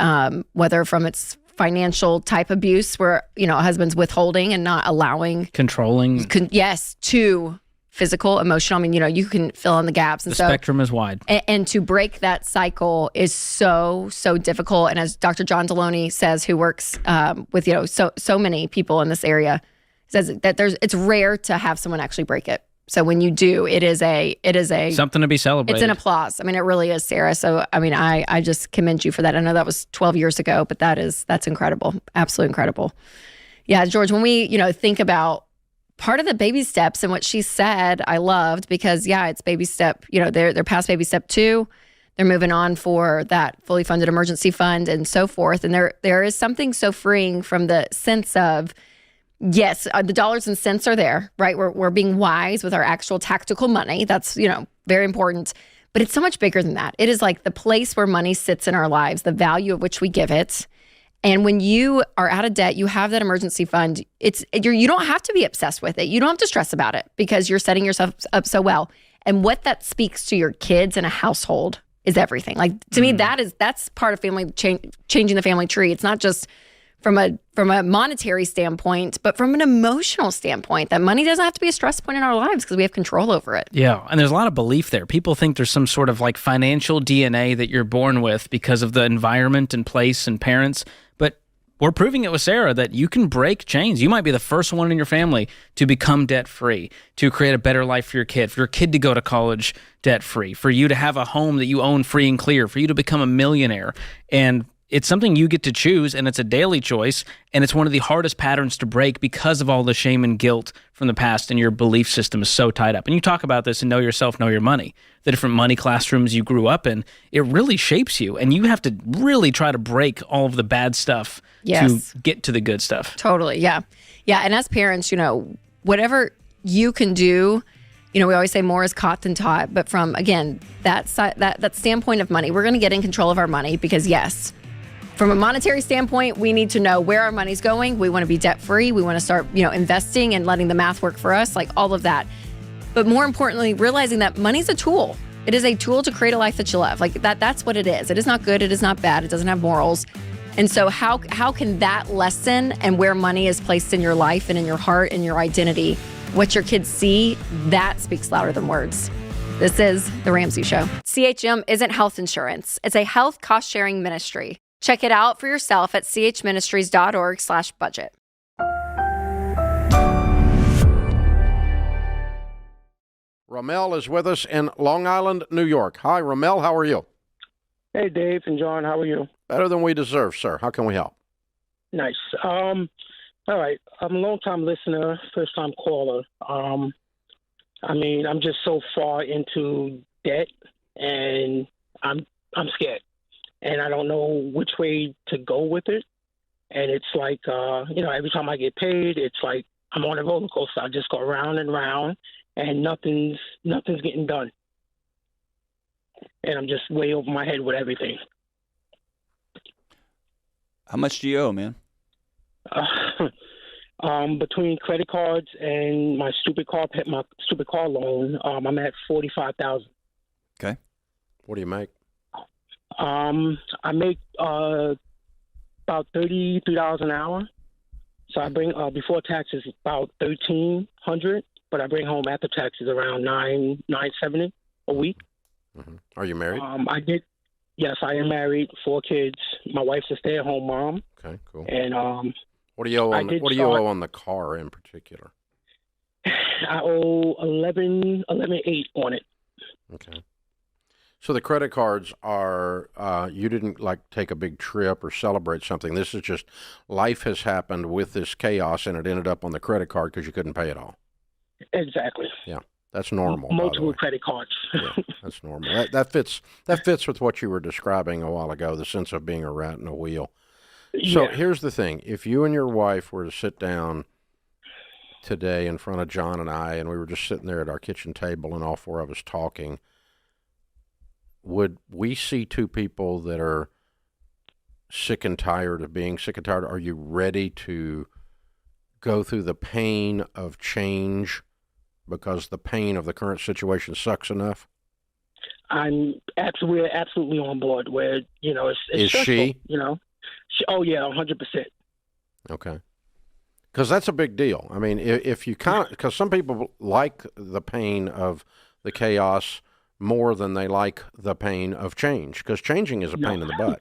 whether from its financial type abuse, where a husband's withholding and not allowing, controlling, to physical, emotional. I mean, you can fill in the gaps. And the spectrum is wide. And to break that cycle is so difficult. And as Dr. John Deloney says, who works with so many people in this area, says that it's rare to have someone actually break it. So when you do, it is a something to be celebrated. It's an applause. I mean, it really is, Sarah. So I mean, I just commend you for that. I know that was 12 years ago, but that's incredible. Absolutely incredible. Yeah, George, when we think about part of the baby steps and what she said, I loved, because it's baby step, they're past baby step 2. They're moving on for that fully funded emergency fund and so forth. And there is something so freeing from the sense of, yes, the dollars and cents are there, right? We're being wise with our actual tactical money. That's, very important. But it's so much bigger than that. It is like the place where money sits in our lives, the value of which we give it. And when you are out of debt, you have that emergency fund. You don't have to be obsessed with it. You don't have to stress about it, because you're setting yourself up so well. And what that speaks to your kids and a household is everything. Like, to me, that's part of family changing the family tree. It's not just from a monetary standpoint, but from an emotional standpoint, that money doesn't have to be a stress point in our lives, because we have control over it. Yeah, and there's a lot of belief there. People think there's some sort of like financial DNA that you're born with because of the environment and place and parents. But we're proving it with Sarah that you can break chains. You might be the first one in your family to become debt-free, to create a better life for your kid to go to college debt-free, for you to have a home that you own free and clear, for you to become a millionaire. And it's something you get to choose, and it's a daily choice, and it's one of the hardest patterns to break because of all the shame and guilt from the past, and your belief system is so tied up. And you talk about this in Know Yourself, Know Your Money, the different money classrooms you grew up in. It really shapes you, and you have to really try to break all of the bad stuff to get to the good stuff. Totally, yeah. Yeah, and as parents, whatever you can do, we always say more is caught than taught. But from, again, that standpoint of money, we're going to get in control of our money because, yes, from a monetary standpoint, we need to know where our money's going. We want to be debt free. We want to start, investing and letting the math work for us, like all of that. But more importantly, realizing that money's a tool. It is a tool to create a life that you love. Like that's what it is. It is not good. It is not bad. It doesn't have morals. And so how can that lesson and where money is placed in your life and in your heart and your identity, what your kids see, that speaks louder than words. This is The Ramsey Show. CHM isn't health insurance. It's a health cost-sharing ministry. Check it out for yourself at chministries.org/budget. Ramel is with us in Long Island, New York. Hi, Ramel. How are you? Hey, Dave and John. How are you? Better than we deserve, sir. How can we help? Nice. All right. I'm a long-time listener, first-time caller. I'm just so far into debt, and I'm scared, and I don't know which way to go with it. And it's like, every time I get paid, it's like I'm on a roller coaster. I just go round and round, and nothing's getting done. And I'm just way over my head with everything. How much do you owe, man? Between credit cards and my stupid car loan, I'm at $45,000. Okay. What do you make? I make about $33 an hour. So I bring before taxes about $1,300, but I bring home after taxes around $970 a week. Mm-hmm. Are you married? Yes, I am married, 4 kids. My wife's a stay-at-home mom. Okay, cool. And what do you owe on the car in particular? I owe $11,800 on it. Okay. So the credit cards are you didn't take a big trip or celebrate something. This is just life has happened with this chaos, and it ended up on the credit card because you couldn't pay it all. Exactly. Yeah. That's normal. Multiple credit cards. Yeah, that's normal. That fits with what you were describing a while ago, the sense of being a rat in a wheel. So here's the thing. If you and your wife were to sit down today in front of John and I, and we were just sitting there at our kitchen table and all 4 of us talking, would we see 2 people that are sick and tired of being sick and tired? Are you ready to go through the pain of change because the pain of the current situation sucks enough? We're absolutely on board. Where it's is stressful, she? Oh yeah, 100%. Okay, because that's a big deal. I mean, if you because some people like the pain of the chaos more than they like the pain of change, because changing is a pain in the butt.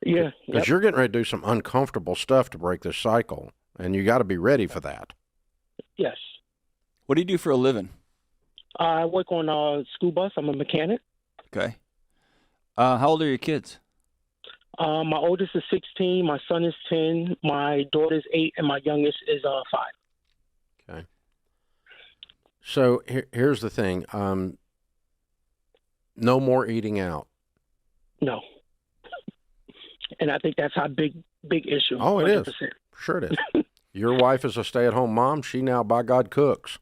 Yeah, because you're getting ready to do some uncomfortable stuff to break this cycle, and you got to be ready for that. Yes. What do you do for a living? I work on a school bus. I'm a mechanic. Okay. How old are your kids? My oldest is 16. My son is 10. My daughter's 8, and my youngest is 5. Okay. So here's the thing. No more eating out. No. And I think that's our big issue. Oh, it 100%. is. Sure it is. Your wife is a stay-at-home mom. She now, by God, cooks.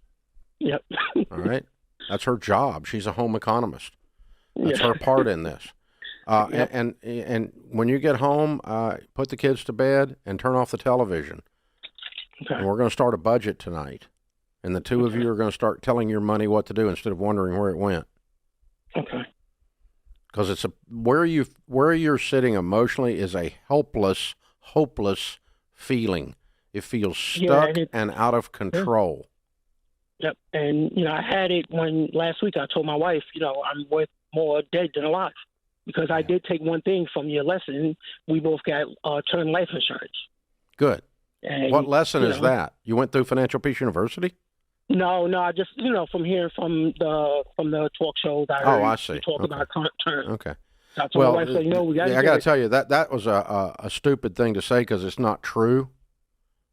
Yep. All right? That's her job. She's a home economist. That's her part in this. Yep. And when you get home, put the kids to bed and turn off the television. Okay. And we're going to start a budget tonight. And the 2 of you are going to start telling your money what to do instead of wondering where it went. Okay. Because where you're sitting emotionally is a helpless, hopeless feeling. It feels stuck and out of control. Yep. And, I had it when last week I told my wife, I'm worth more dead than alive. Because I did take one thing from your lesson. We both got term life insurance. Good. And, what lesson is that? You went through Financial Peace University? No, I just, from hearing from the talk shows. I see. Talk about term. Okay. So I told my wife, we got to I got to tell you, that was a stupid thing to say because it's not true.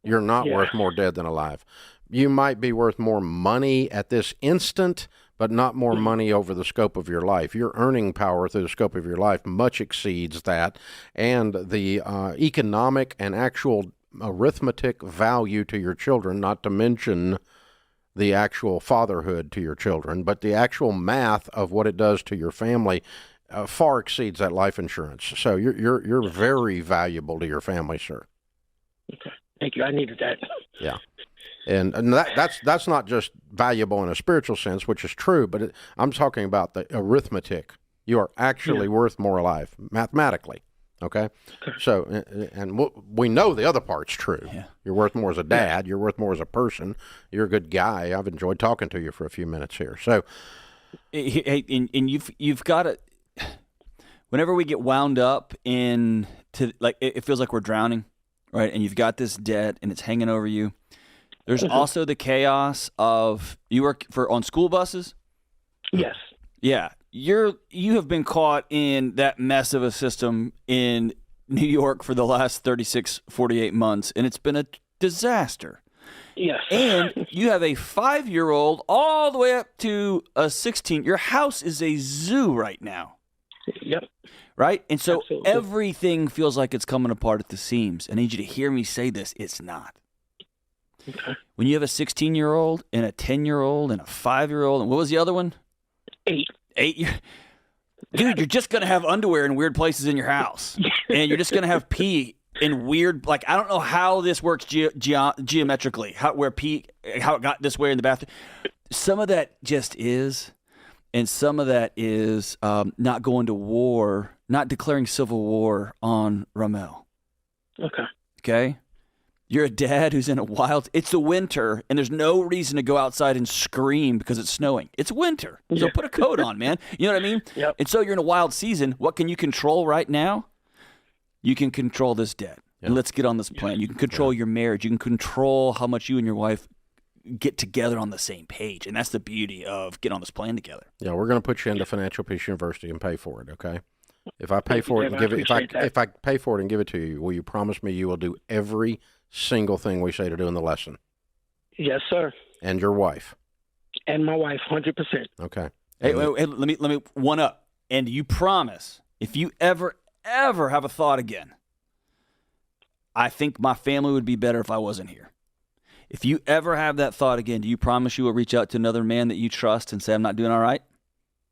You're not worth more dead than alive. You might be worth more money at this instant, but not more money over the scope of your life. Your earning power through the scope of your life much exceeds that, and the economic and actual arithmetic value to your children, not to mention the actual fatherhood to your children, but the actual math of what it does to your family far exceeds that life insurance. So you're very valuable to your family, sir. Okay. Thank you. I needed that. Yeah. And that's not just valuable in a spiritual sense, which is true, but I'm talking about the arithmetic. You are actually worth more alive, mathematically. Okay? So, and we know the other part's true. Yeah. You're worth more as a dad. You're worth more as a person. You're a good guy. I've enjoyed talking to you for a few minutes here. So, hey, and you've got to. Whenever we get wound up it feels like we're drowning, right? And you've got this debt, and it's hanging over you. There's also the chaos of you work on school buses. Yes. Yeah. You have been caught in that mess of a system in New York for the last 36, 48 months, and it's been a disaster. Yes. And you have a 5-year-old all the way up to a 16. Your house is a zoo right now. Yep. Right? And so Absolutely. everything feels like it's coming apart at the seams. I need you to hear me say this. It's not. Okay. When you have a 16-year-old and a 10-year-old and a 5-year-old, and what was the other one? 8. Dude, you're just going to have underwear in weird places in your house. And you're just going to have pee in weird, I don't know how this works geometrically, how it got this way in the bathroom. Some of that just is, and some of that is not going to war, not declaring civil war on Ramel. Okay. Okay? You're a dad who's in it's the winter, and there's no reason to go outside and scream because it's snowing. It's winter. So put a coat on, man. You know what I mean? Yep. And so you're in a wild season. What can you control right now? You can control this debt. And let's get on this plan. You can control your marriage. You can control how much you and your wife get together on the same page. And that's the beauty of getting on this plan together. Yeah, we're going to put you into Financial Peace University and pay for it, okay? If I pay for it and give it, if I pay for it and give it to you, will you promise me you will do every single thing we say to do in the lesson? Yes, sir. And your wife? And my wife, 100%. Okay. Hey, let me one up. And you promise, if you ever have a thought again, I think my family would be better if I wasn't here. If you ever have that thought again, do you promise you will reach out to another man that you trust and say, I'm not doing all right?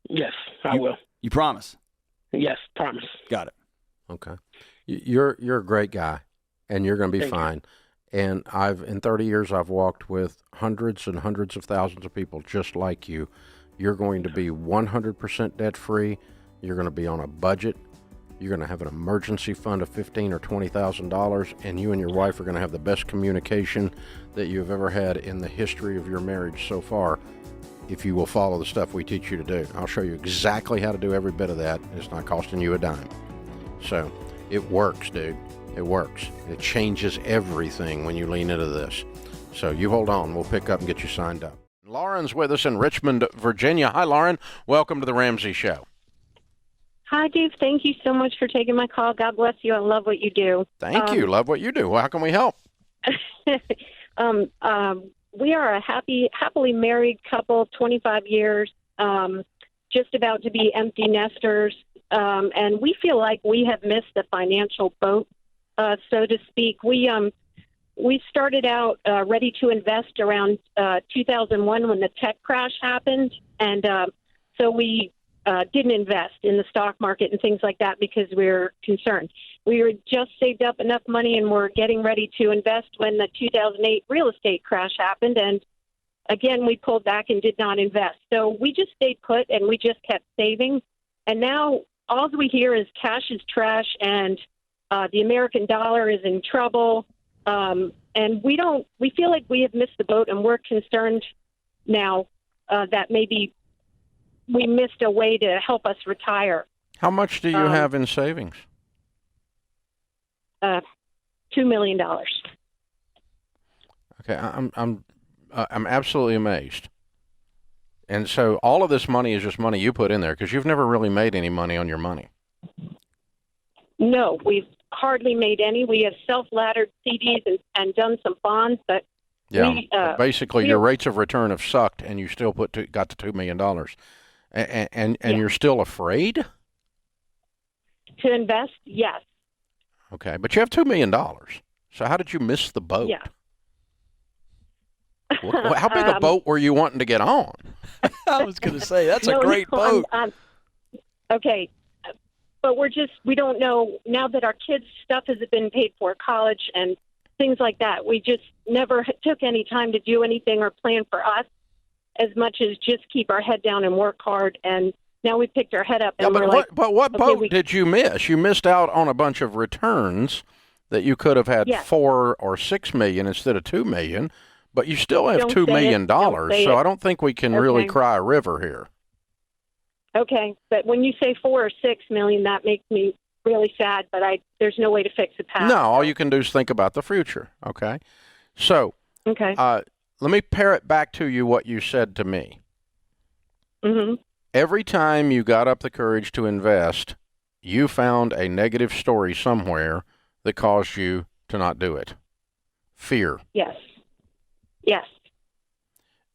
Yes, I will. You promise? Yes, promise. Got it. Okay. You're a great guy, and you're going to be fine. And in 30 years, I've walked with hundreds and hundreds of thousands of people just like you. You're going to be 100% debt-free. You're going to be on a budget. You're going to have an emergency fund of $15,000 or $20,000, and you and your wife are going to have the best communication that you've ever had in the history of your marriage so far, if you will follow the stuff we teach you to do. I'll show you exactly how to do every bit of that. It's not costing you a dime. So it works, dude. It works. It changes everything when you lean into this. So you hold on. We'll pick up and get you signed up. Lauren's with us in Richmond, Virginia. Hi, Lauren. Welcome to the Ramsey Show. Hi, Dave. Thank you so much for taking my call. God bless you. I love what you do. Thank you. Love what you do. Well, how can we help? We are a happily married couple, 25 years, just about to be empty nesters. And we feel like we have missed the financial boat, so to speak. We started out ready to invest around 2001 when the tech crash happened. And so we didn't invest in the stock market and things like that because we were concerned. We were just saved up enough money and were getting ready to invest when the 2008 real estate crash happened. And again, we pulled back and did not invest. So we just stayed put and we just kept saving. And now all we hear is cash is trash and the American dollar is in trouble. And we feel like we have missed the boat, and we're concerned now that maybe we missed a way to help us retire. How much do you have in savings? $2 million. Okay, I'm absolutely amazed. And so all of this money is just money you put in there because you've never really made any money on your money. No, we've hardly made any. We have self-laddered CDs and done some bonds, but basically your rates of return have sucked, and you still got to $2 million. And you're still afraid to invest? Yes. Okay, but you have $2 million. So how did you miss the boat? Yeah. How big a boat were you wanting to get on? I was going to say, that's a great boat. Okay. But we don't know now that our kids' stuff has been paid for, college and things like that. We just never took any time to do anything or plan for us as much as just keep our head down and work hard. And now we picked our head up. And what boat did you miss? You missed out on a bunch of returns that you could have had 4 or 6 million instead of 2 million, but you still have $2 million. So I don't think we can really cry a river here. Okay, but when you say 4 or 6 million, that makes me really sad. But there's no way to fix the past. No, all you can do is think about the future. Okay, so let me parrot back to you what you said to me. Mm-hmm. Every time you got up the courage to invest, you found a negative story somewhere that caused you to not do it. Fear. Yes. Yes.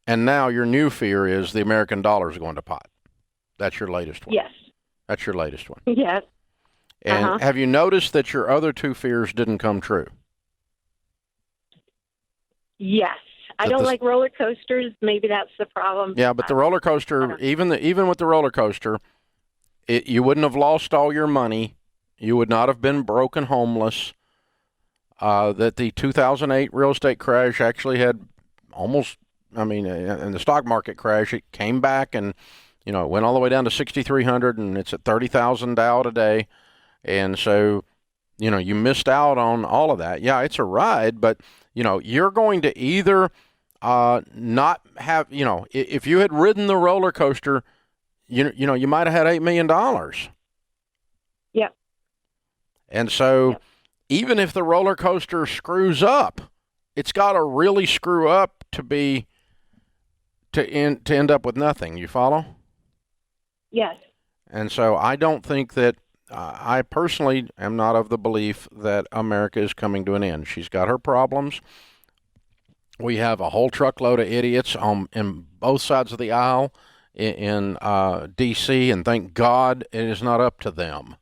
And now your new fear is the American dollar is going to pot. That's your latest one. Yes. That's your latest one. Yes. And have you noticed that your other 2 fears didn't come true? Yes. I don't like roller coasters. Maybe that's the problem. Yeah, but the roller coaster, even with the roller coaster, you wouldn't have lost all your money. You would not have been broke and homeless. That the 2008 real estate crash actually had almost, in the stock market crash, it came back and, it went all the way down to 6,300 and it's at 30,000 Dow today. And so, you missed out on all of that. Yeah, it's a ride, but, you're going to either not have, if you had ridden the roller coaster, you might have had $8 million. Yeah. And so even if the roller coaster screws up, it's got to really screw up to end up with nothing. You follow? Yes. And so I don't think that I personally am not of the belief that America is coming to an end. She's got her problems. We have a whole truckload of idiots in both sides of the aisle in D.C., and thank God it is not up to them.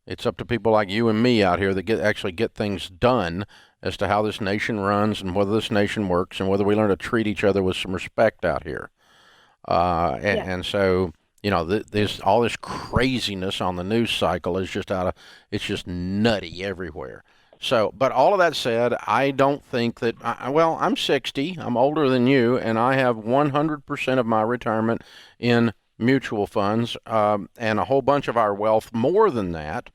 It's up to people like you and me out here that actually get things done as to how this nation runs and whether this nation works and whether we learn to treat each other with some respect out here. And so, there's all this craziness on the news cycle is it's just nutty everywhere. So, but all of that said, I don't think that, I'm 60, I'm older than you, and I have 100% of my retirement in mutual funds, and a whole bunch of our wealth, more than that,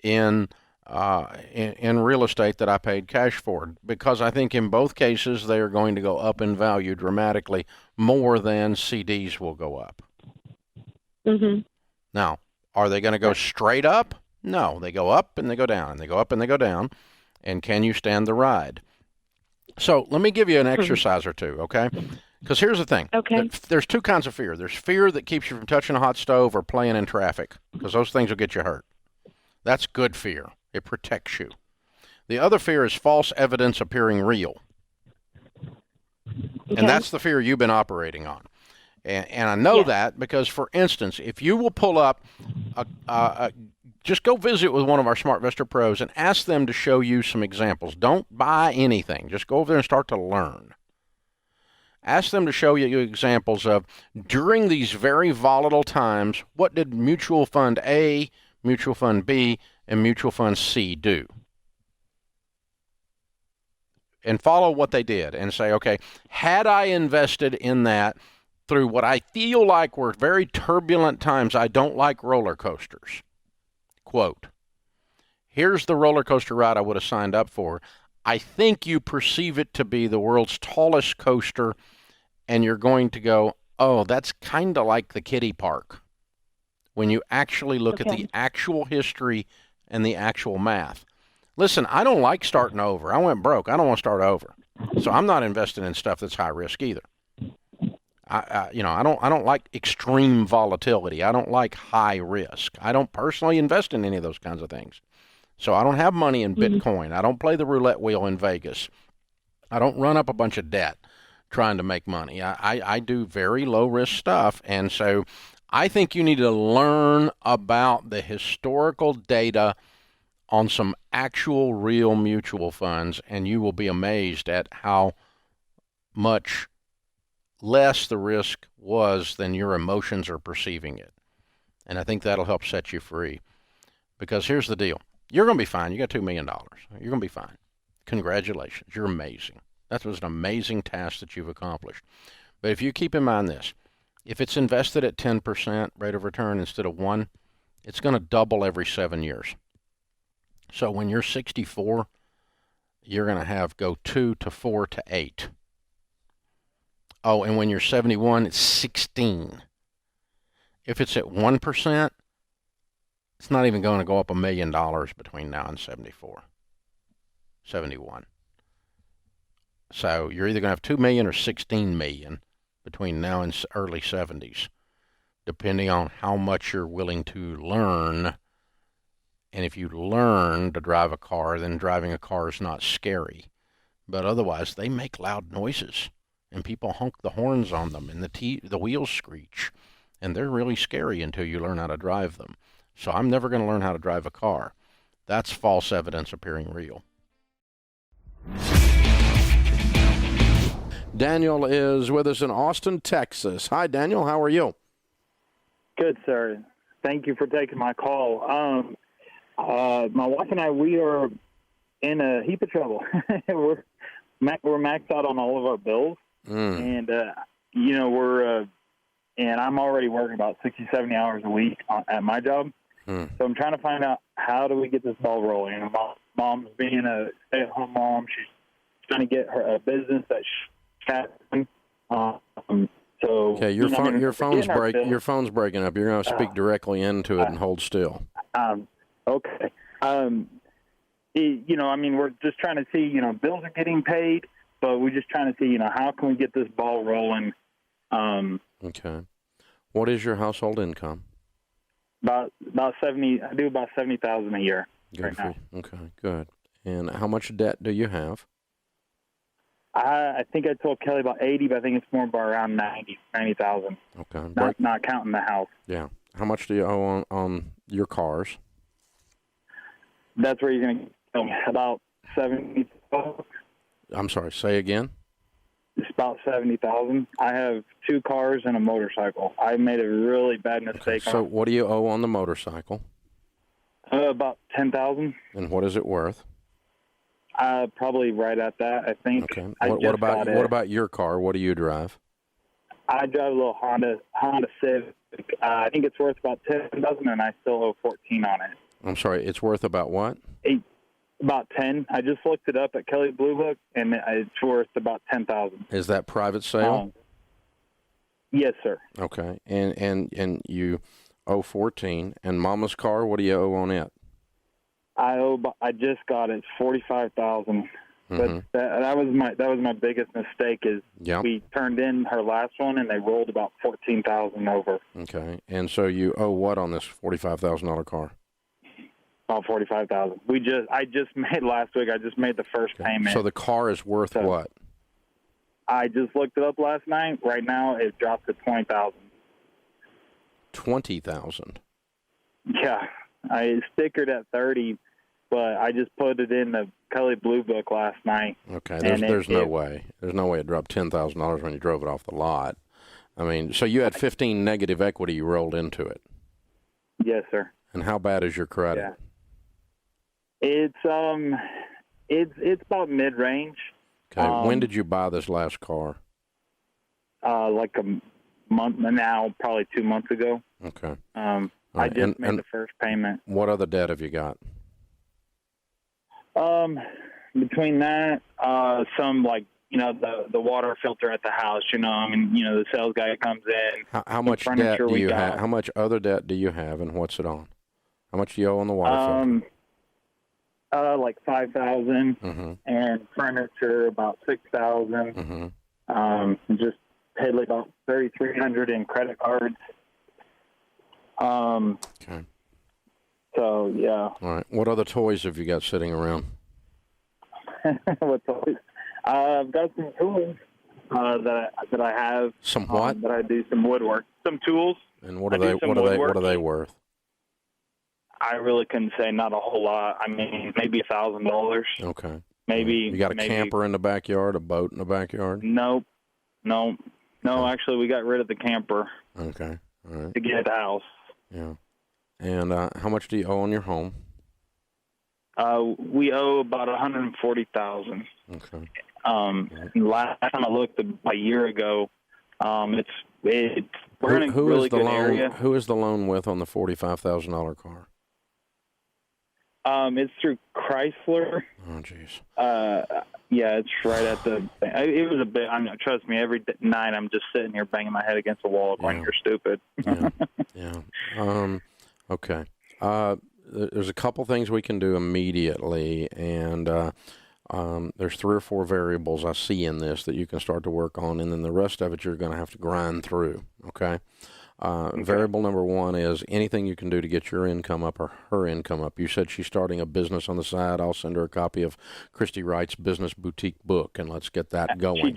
in real estate that I paid cash for, because I think in both cases they are going to go up in value dramatically more than CDs will go up. Mm-hmm. Now, are they going to go straight up? No, they go up and they go down, and they go up and they go down. And can you stand the ride? So let me give you an exercise or two, okay? Because here's the thing. Okay. There's 2 kinds of fear. There's fear that keeps you from touching a hot stove or playing in traffic, because those things will get you hurt. That's good fear. It protects you. The other fear is false evidence appearing real. Okay. And that's the fear you've been operating on. And I know that because, for instance, if you will pull up, just go visit with one of our SmartVestor pros and ask them to show you some examples. Don't buy anything. Just go over there and start to learn. Ask them to show you examples of, during these very volatile times, what did Mutual Fund A, Mutual Fund B, and Mutual Fund C do? And follow what they did and say, okay, had I invested in that through what I feel like were very turbulent times, I don't like roller coasters. Quote, here's the roller coaster ride I would have signed up for. I think you perceive it to be the world's tallest coaster, and you're going to go, oh, that's kind of like the kiddie park. When you actually look at the actual history and the actual math. Listen, I don't like starting over. I went broke. I don't want to start over. So I'm not investing in stuff that's high risk either. I don't like extreme volatility. I don't like high risk. I don't personally invest in any of those kinds of things. So I don't have money in Bitcoin. I don't play the roulette wheel in Vegas. I don't run up a bunch of debt trying to make money. I do very low risk stuff. And so I think you need to learn about the historical data on some actual real mutual funds, and you will be amazed at how much less the risk was than your emotions are perceiving it. And I think that'll help set you free. Because here's the deal. You're going to be fine. You got $2 million. You're going to be fine. Congratulations. You're amazing. That was an amazing task that you've accomplished. But if you keep in mind this, if it's invested at 10% rate of return instead of 1, it's going to double every 7 years. So when you're 64, you're going to have go 2 to 4 to 8. Oh, and when you're 71, it's 16. If it's at 1%, it's not even going to go up $1 million between now and 71. So you're either going to have 2 million or 16 million between now and early 70s, depending on how much you're willing to learn. And if you learn to drive a car, then driving a car is not scary. But otherwise, they make loud noises, and people honk the horns on them, and the wheels screech, and they're really scary until you learn how to drive them. So I'm never going to learn how to drive a car. That's false evidence appearing real. Daniel is with us in Austin, Texas. Hi, Daniel. How are you? Good, sir. Thank you for taking my call. My wife and I, we are in a heap of trouble. we're maxed out on all of our bills, and and I'm already working about 60, 70 hours a week at my job. So I'm trying to find out, how do we get this ball rolling? And mom's being a stay-at-home mom. She's trying to get her a business that she's so okay, your phone's breaking up. You're going to speak directly into it and hold still. Okay. We're just trying to see, bills are getting paid, but we're just trying to see, how can we get this ball rolling? Okay. What is your household income? About 70. I do about 70,000 a year. Good right for now. you. Okay, good. And how much debt do you have? I think I told Kelly about 80, but I think it's more about around 90,000. Okay. Not counting the house. Yeah. How much do you owe on your cars? That's where you're going to tell me. About 70,000. I'm sorry, say again? It's about 70,000. I have 2 cars and a motorcycle. I made a really bad mistake. So what do you owe on the motorcycle? About 10,000. And what is it worth? Probably right at that, I think. Okay. What about your car? What do you drive? I drive a little Honda Civic. I think it's worth about 10,000, and I still owe 14 on it. I'm sorry, it's worth about what? About 10. I just looked it up at Kelly Blue Book, and it's worth about 10,000. Is that private sale? Yes, sir. Okay, and you owe 14. And Mama's car, what do you owe on it? I just got it, 45,000. But that was my biggest mistake. Is we turned in her last one, and they rolled about 14,000 over. Okay, and so you owe what on this $45,000 car? About 45,000. I just made last week. I just made the first payment. So the car is worth what? I just looked it up last night. Right now, it dropped to 20,000. 20,000. Yeah, I stickered at 30, but I just put it in the Kelly Blue Book last night. Okay, there's no way. There's no way it dropped $10,000 when you drove it off the lot. I mean, so you had 15 negative equity you rolled into it. Yes, sir. And how bad is your credit? Yeah. It's about mid-range. Okay. When did you buy this last car? Like a month now, probably 2 months ago. Okay. I just made the first payment. What other debt have you got? Between that, some the water filter at the house. The sales guy comes in. How much debt do you have? How much other debt do you have, and what's it on? How much do you owe on the water filter? Like 5,000, and furniture about 6,000. Just paid like about 3,300 in credit cards. Okay. So yeah. All right. What other toys have you got sitting around? What toys? I've got some tools that I have. Some what? That I do some woodwork. Some tools. And what are they? What are they worth? I really couldn't say. Not a whole lot. I mean, maybe $1,000. Okay. Maybe you got a camper in the backyard, a boat in the backyard? Nope. No, actually, we got rid of the camper. Okay. All right. To get the house. Yeah. And how much do you owe on your home? We owe about $140,000. Okay. Last time I looked a year ago, we're in a really good area. Who is the loan with on the $45,000 car? It's through Chrysler. Oh, jeez. Yeah, it's right at the. It was a bit. Trust me. Every night I'm just sitting here banging my head against the wall, going, "You're stupid." Yeah. Okay. There's a couple things we can do immediately, and there's 3 or 4 variables I see in this that you can start to work on, and then the rest of it you're going to have to grind through. Okay. Variable number 1 is anything you can do to get your income up or her income up. You said she's starting a business on the side. I'll send her a copy of Christy Wright's Business Boutique book, and let's get that going.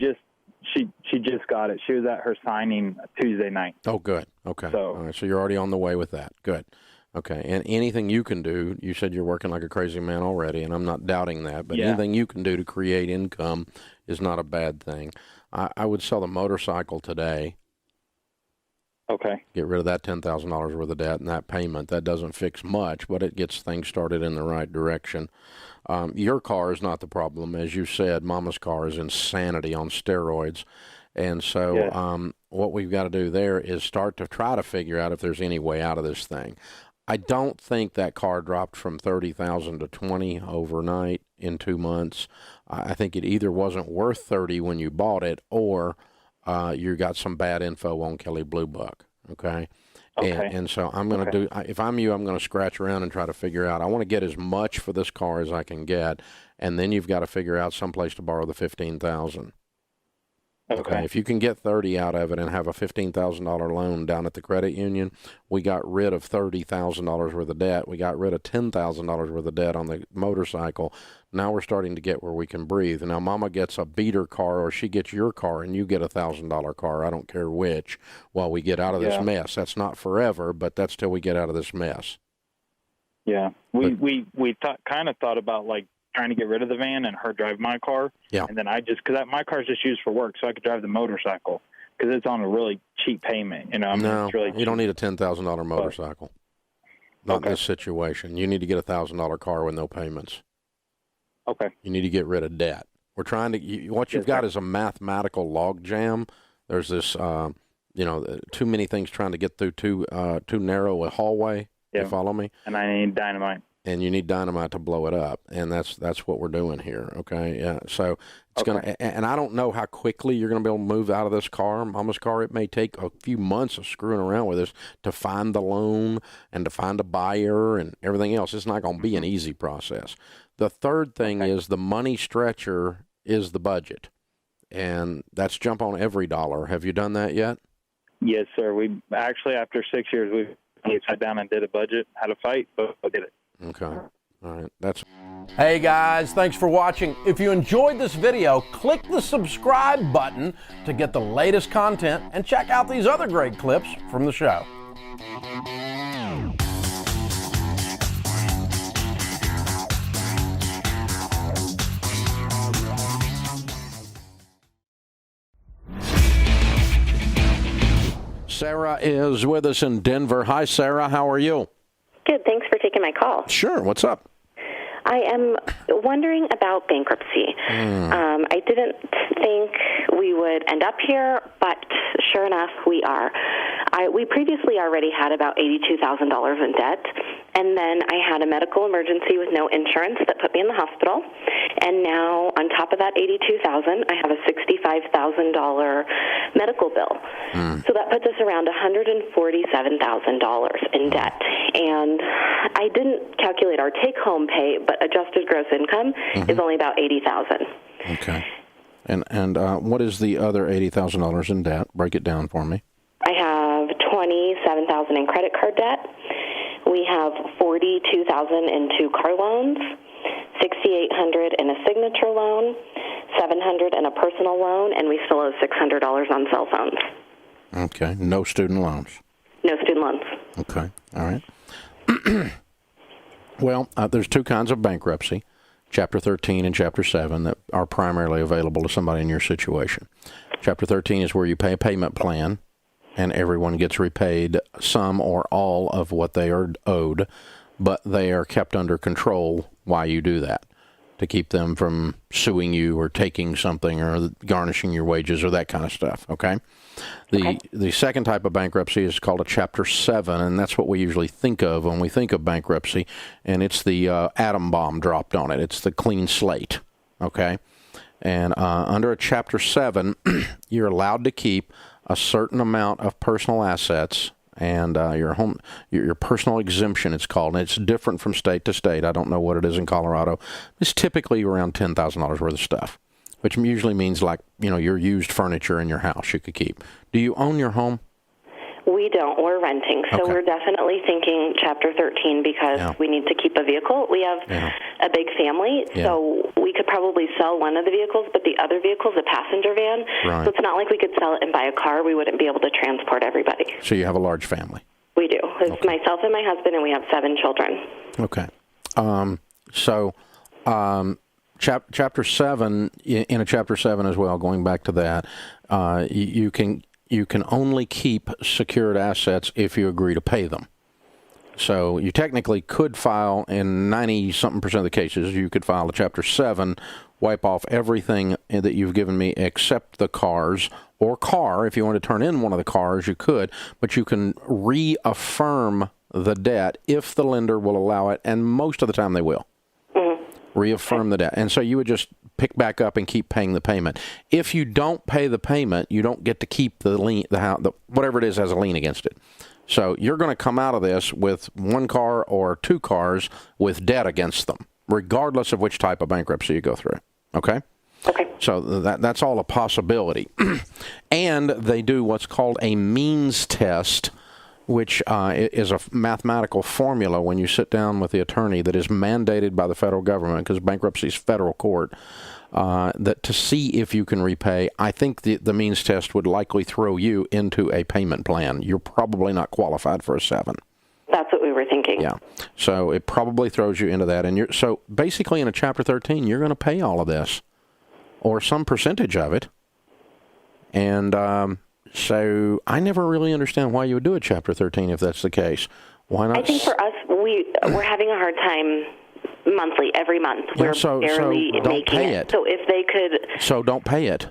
She just got it. She was at her signing Tuesday night. Oh, good. Okay. All right, so you're already on the way with that. Good. Okay. And anything you can do, you said you're working like a crazy man already, and I'm not doubting that, but anything you can do to create income is not a bad thing. I would sell the motorcycle today. Okay. Get rid of that $10,000 worth of debt and that payment. That doesn't fix much, but it gets things started in the right direction. Your car is not the problem. As you said, Mama's car is insanity on steroids. And so what we've got to do there is start to try to figure out if there's any way out of this thing. I don't think that car dropped from $30,000 to $20,000 overnight in 2 months. I think it either wasn't worth $30,000 when you bought it, or you got some bad info on Kelly Blue Book, okay? And so I'm going to do, if I'm you, I'm going to scratch around and try to figure out, I want to get as much for this car as I can get, and then you've got to figure out some place to borrow the $15,000. Okay. If you can get $30,000 out of it and have a $15,000 loan down at the credit union, we got rid of $30,000 worth of debt. We got rid of $10,000 worth of debt on the motorcycle. Now we're starting to get where we can breathe. Now Mama gets a beater car, or she gets your car, and you get a $1,000 car. I don't care which. While we get out of this mess, that's not forever, but that's till we get out of this mess. Yeah, we kind of thought about like trying to get rid of the van and her drive my car. Yeah. And then because my car's just used for work, so I could drive the motorcycle because it's on a really cheap payment. You know, no, it's really cheap. You don't need a $10,000 motorcycle. Not in this situation. You need to get a $1,000 car with no payments. Okay. You need to get rid of debt. We're trying to. What you've got is a mathematical log jam. There's this, too many things trying to get through too narrow a hallway. Yeah. You follow me? And I need dynamite. And you need dynamite to blow it up, and that's what we're doing here. Okay, yeah. So it's gonna, and I don't know how quickly you're gonna be able to move out of this car, Mama's car. It may take a few months of screwing around with this to find the loan and to find a buyer and everything else. It's not gonna be an easy process. The third thing is the money stretcher is the budget, and that's jump on every dollar. Have you done that yet? Yes, sir. We actually, after 6 years, we sat down and did a budget, had a fight, but we did it. Okay. All right. That's. Hey guys, thanks for watching. If you enjoyed this video, click the subscribe button to get the latest content and check out these other great clips from the show. Sarah is with us in Denver. Hi, Sarah. How are you? Good. Thanks for taking my call. Sure. What's up? I am wondering about bankruptcy. I didn't think we would end up here, but sure enough, we are. We previously already had about $82,000 in debt, and then I had a medical emergency with no insurance that put me in the hospital. And now, on top of that $82,000, I have a $65,000 medical bill. So that puts us around $147,000 in debt. And I didn't calculate our take-home pay, but adjusted gross income is only about $80,000. Okay. And what is the other $80,000 in debt? Break it down for me. I have $27,000 in credit card debt. We have $42,000 in 2 car loans, $6,800 in a signature loan, $700 in a personal loan, and we still owe $600 on cell phones. Okay. No student loans. No student loans. Okay. All right. Well, there's 2 kinds of bankruptcy, Chapter 13 and Chapter 7, that are primarily available to somebody in your situation. Chapter 13 is where you pay a payment plan, and everyone gets repaid some or all of what they are owed, but they are kept under control while you do that, to keep them from suing you or taking something or garnishing your wages or that kind of stuff, okay? The second type of bankruptcy is called a Chapter 7, and that's what we usually think of when we think of bankruptcy, and it's the atom bomb dropped on it. It's the clean slate, okay? And under a Chapter 7, you're allowed to keep a certain amount of personal assets and your personal exemption, it's called. And it's different from state to state. I don't know what it is in Colorado. It's typically around $10,000 worth of stuff, which usually means like, your used furniture in your house you could keep. Do you own your home? We don't. We're renting. So we're definitely thinking Chapter 13 because we need to keep a vehicle. We have a big family, so we could probably sell one of the vehicles, but the other vehicle is a passenger van. Right. So it's not like we could sell it and buy a car. We wouldn't be able to transport everybody. So you have a large family? We do. It's myself and my husband, and we have 7 children. Okay. Chapter 7, in a Chapter 7 as well, going back to that, you can only keep secured assets if you agree to pay them. So you technically could file, in 90-something% of the cases, you could file a Chapter 7, wipe off everything that you've given me except the cars, or car. If you want to turn in one of the cars, you could, but you can reaffirm the debt if the lender will allow it, and most of the time they will. Reaffirm the debt. And so you would just pick back up and keep paying the payment. If you don't pay the payment, you don't get to keep the lien, whatever it is has a lien against it. So you're going to come out of this with 1 car or 2 cars with debt against them, regardless of which type of bankruptcy you go through. Okay? Okay. So that's all a possibility. And they do what's called a means test, which is a mathematical formula when you sit down with the attorney that is mandated by the federal government, because bankruptcy is federal court, that to see if you can repay. I think the means test would likely throw you into a payment plan. You're probably not qualified for a 7. That's what we were thinking. Yeah. So it probably throws you into that. And so basically in a Chapter 13, you're going to pay all of this, or some percentage of it. And so I never really understand why you would do a Chapter 13 if that's the case. Why not? I think for us, we're having a hard time monthly, every month. We're barely making it. So if they could... So don't pay it.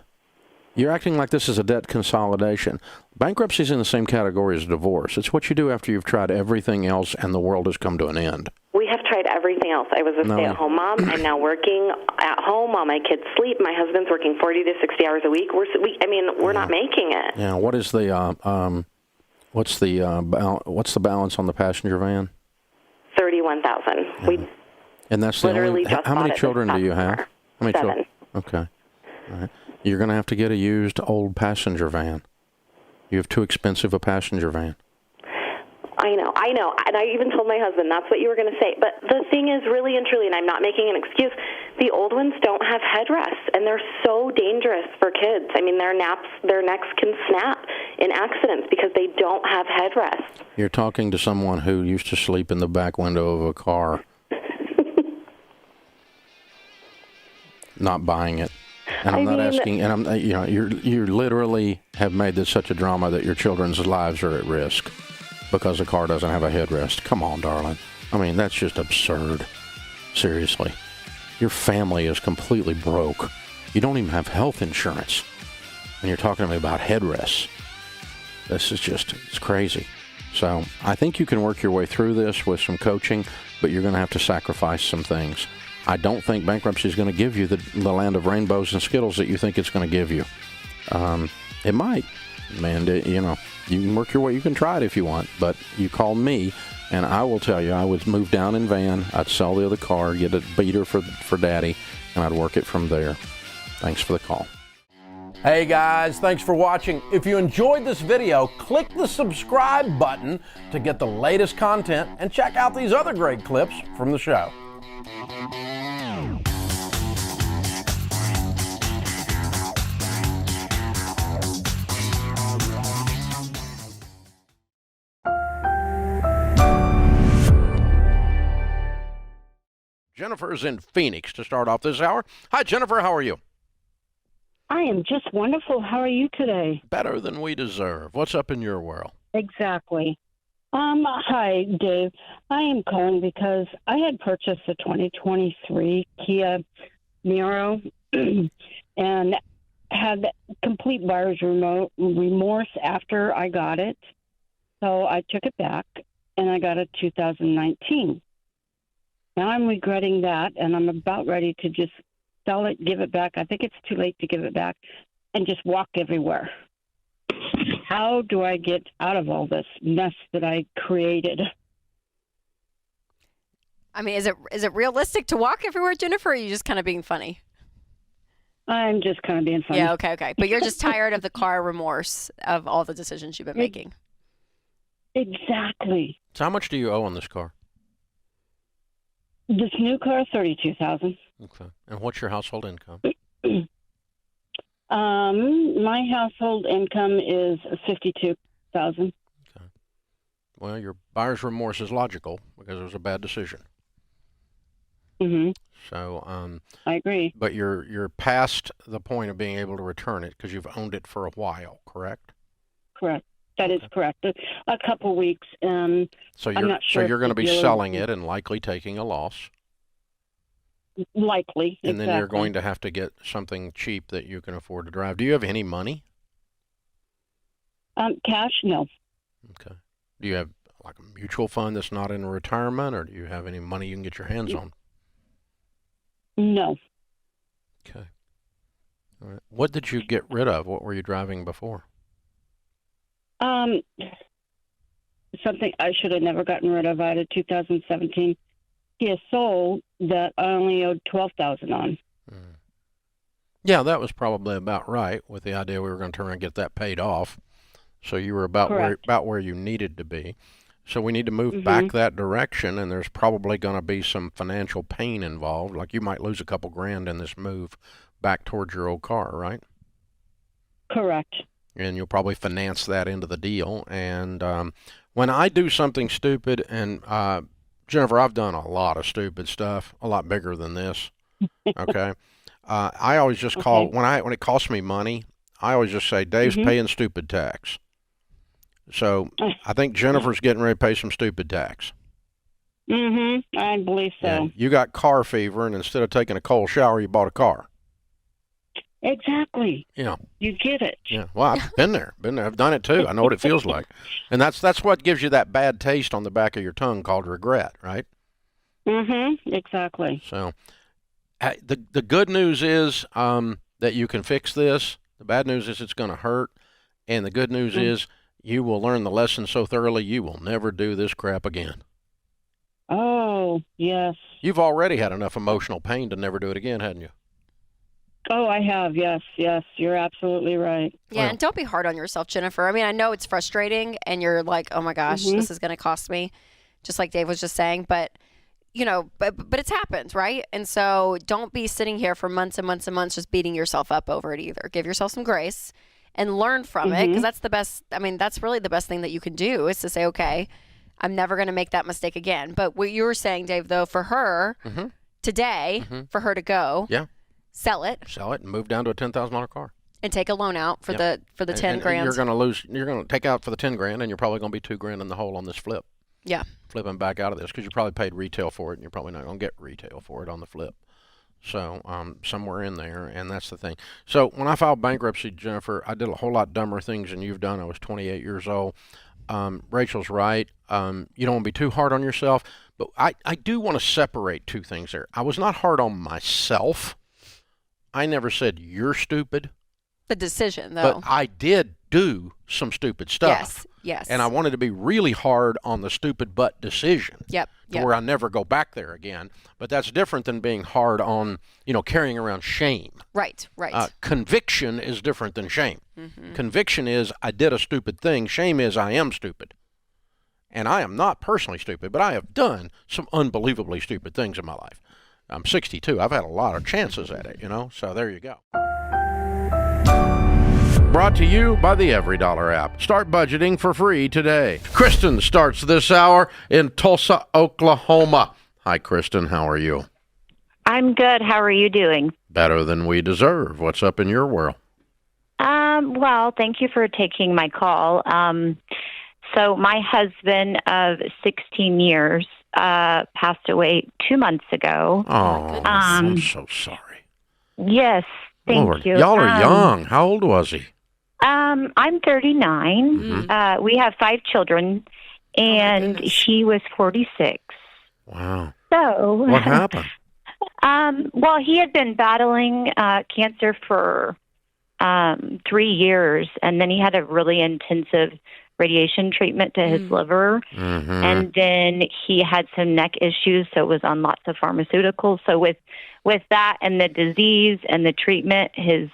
You're acting like this is a debt consolidation. Bankruptcy is in the same category as divorce. It's what you do after you've tried everything else and the world has come to an end. We have tried everything else. I was a stay-at-home mom. I'm now working at home while my kids sleep. My husband's working 40 to 60 hours a week. We're not making it. Yeah. What is the what's the balance on the passenger van? $31,000. We and that's literally the only. How many children do you have? How many 7. children? Okay. All right. You're going to have to get a used old passenger van. You have too expensive a passenger van. I know. And I even told my husband that's what you were going to say. But the thing is, really and truly, and I'm not making an excuse, the old ones don't have headrests, and they're so dangerous for kids. I mean, their necks can snap in accidents because they don't have headrests. You're talking to someone who used to sleep in the back window of a car. Not buying it. And I'm not asking, and you literally have made this such a drama that your children's lives are at risk because the car doesn't have a headrest. Come on, darling. I mean, that's just absurd. Seriously. Your family is completely broke. You don't even have health insurance. And you're talking to me about headrests. This is it's crazy. So I think you can work your way through this with some coaching, but you're going to have to sacrifice some things. I don't think bankruptcy is going to give you the land of rainbows and Skittles that you think it's going to give you. It might. And, you can work your way. You can try it if you want. But you call me, and I will tell you, I would move down in van. I'd sell the other car, get a beater for Daddy, and I'd work it from there. Thanks for the call. Hey guys, thanks for watching. If you enjoyed this video, click the subscribe button to get the latest content and check out these other great clips from the show. Jennifer's in Phoenix to start off this hour. Hi, Jennifer. How are you? I am just wonderful. How are you today? Better than we deserve. What's up in your world? Exactly. Hi, Dave. I am calling because I had purchased a 2023 Kia Niro and had complete buyer's remorse after I got it. So I took it back, and I got a 2019. Now I'm regretting that, and I'm about ready to just sell it, give it back. I think it's too late to give it back, and just walk everywhere. How do I get out of all this mess that I created? I mean, is it realistic to walk everywhere, Jennifer, or are you just kind of being funny? I'm just kind of being funny. Yeah, okay. But you're just tired of the car remorse of all the decisions you've been making. Exactly. So how much do you owe on this car? This new car, $32,000. Okay. And what's your household income? My household income is $52,000. Okay. Well, your buyer's remorse is logical because it was a bad decision. Mm-hmm. So I agree. But you're past the point of being able to return it because you've owned it for a while, correct? Correct. That is correct. A couple weeks. So I'm not sure you're going to be selling it and likely taking a loss. Likely. And then you're going to have to get something cheap that you can afford to drive. Do you have any money? Cash? No. Okay. Do you have like a mutual fund that's not in retirement, or do you have any money you can get your hands on? No. Okay. All right. What did you get rid of? What were you driving before? Something I should have never gotten rid of. I had a 2017 Kia Soul that I only owed $12,000 on. Yeah, that was probably about right, with the idea we were going to turn around and get that paid off. So you were about where you needed to be. So we need to move back that direction, and there's probably going to be some financial pain involved. Like you might lose a couple grand in this move back towards your old car, right? Correct. And you'll probably finance that into the deal. And when I do something stupid, and Jennifer, I've done a lot of stupid stuff, a lot bigger than this. Okay, I always just call when it costs me money. I always just say Dave's paying stupid tax. So I think Jennifer's getting ready to pay some stupid tax. I believe so. Yeah, you got car fever, and instead of taking a cold shower, you bought a car. Exactly. Yeah. You get it. Yeah. Well, I've been there. I've done it too. I know what it feels like. And that's what gives you that bad taste on the back of your tongue called regret, right? Exactly. So the good news is that you can fix this. The bad news is it's going to hurt. And the good news is you will learn the lesson so thoroughly you will never do this crap again. Oh, yes. You've already had enough emotional pain to never do it again, hadn't you? Oh, I have. Yes. You're absolutely right. Yeah, and don't be hard on yourself, Jennifer. I mean, I know it's frustrating, and you're like, oh my gosh, this is going to cost me, just like Dave was just saying. But, you know, but it's happened, right? And so don't be sitting here for months and months and months just beating yourself up over it either. Give yourself some grace and learn from it, because that's the best. I mean, that's really the best thing that you can do is to say, okay, I'm never going to make that mistake again. But what you were saying, Dave, though, for her today, for her to go. Yeah. Sell it and move down to a $10,000 car and take a loan out for the 10 grand. You're going to take out for the 10 grand, and you're probably going to be $2,000 in the hole on this flip. Yeah. Flipping back out of this because you probably paid retail for it, and you're probably not going to get retail for it on the flip. So somewhere in there, and that's the thing. So when I filed bankruptcy, Jennifer, I did a whole lot dumber things than you've done. I was 28 years old. Rachel's right. You don't want to be too hard on yourself, but I do want to separate two things there. I was not hard on myself. I never said you're stupid. The decision, though. But I did do some stupid stuff. Yes. And I wanted to be really hard on the stupid but decision. Yep. Where I never go back there again. But that's different than being hard on, carrying around shame. Right. Conviction is different than shame. Conviction is I did a stupid thing. Shame is I am stupid. And I am not personally stupid, but I have done some unbelievably stupid things in my life. I'm 62. I've had a lot of chances at it, so there you go. Brought to you by the EveryDollar app. Start budgeting for free today. Kristen starts this hour in Tulsa, Oklahoma. Hi, Kristen. How are you? I'm good. How are you doing? Better than we deserve. What's up in your world? Well, thank you for taking my call. So my husband of 16 years passed away 2 months ago. Oh, I'm so sorry. Yes, thank Lord, you. y'all are young. How old was he? I'm 39. We have 5 children, and he was 46. Wow. So what happened? Well, he had been battling cancer for 3 years, and then he had a really intensive radiation treatment to his liver, and then he had some neck issues, so was on lots of pharmaceuticals. So with that and the disease and the treatment, his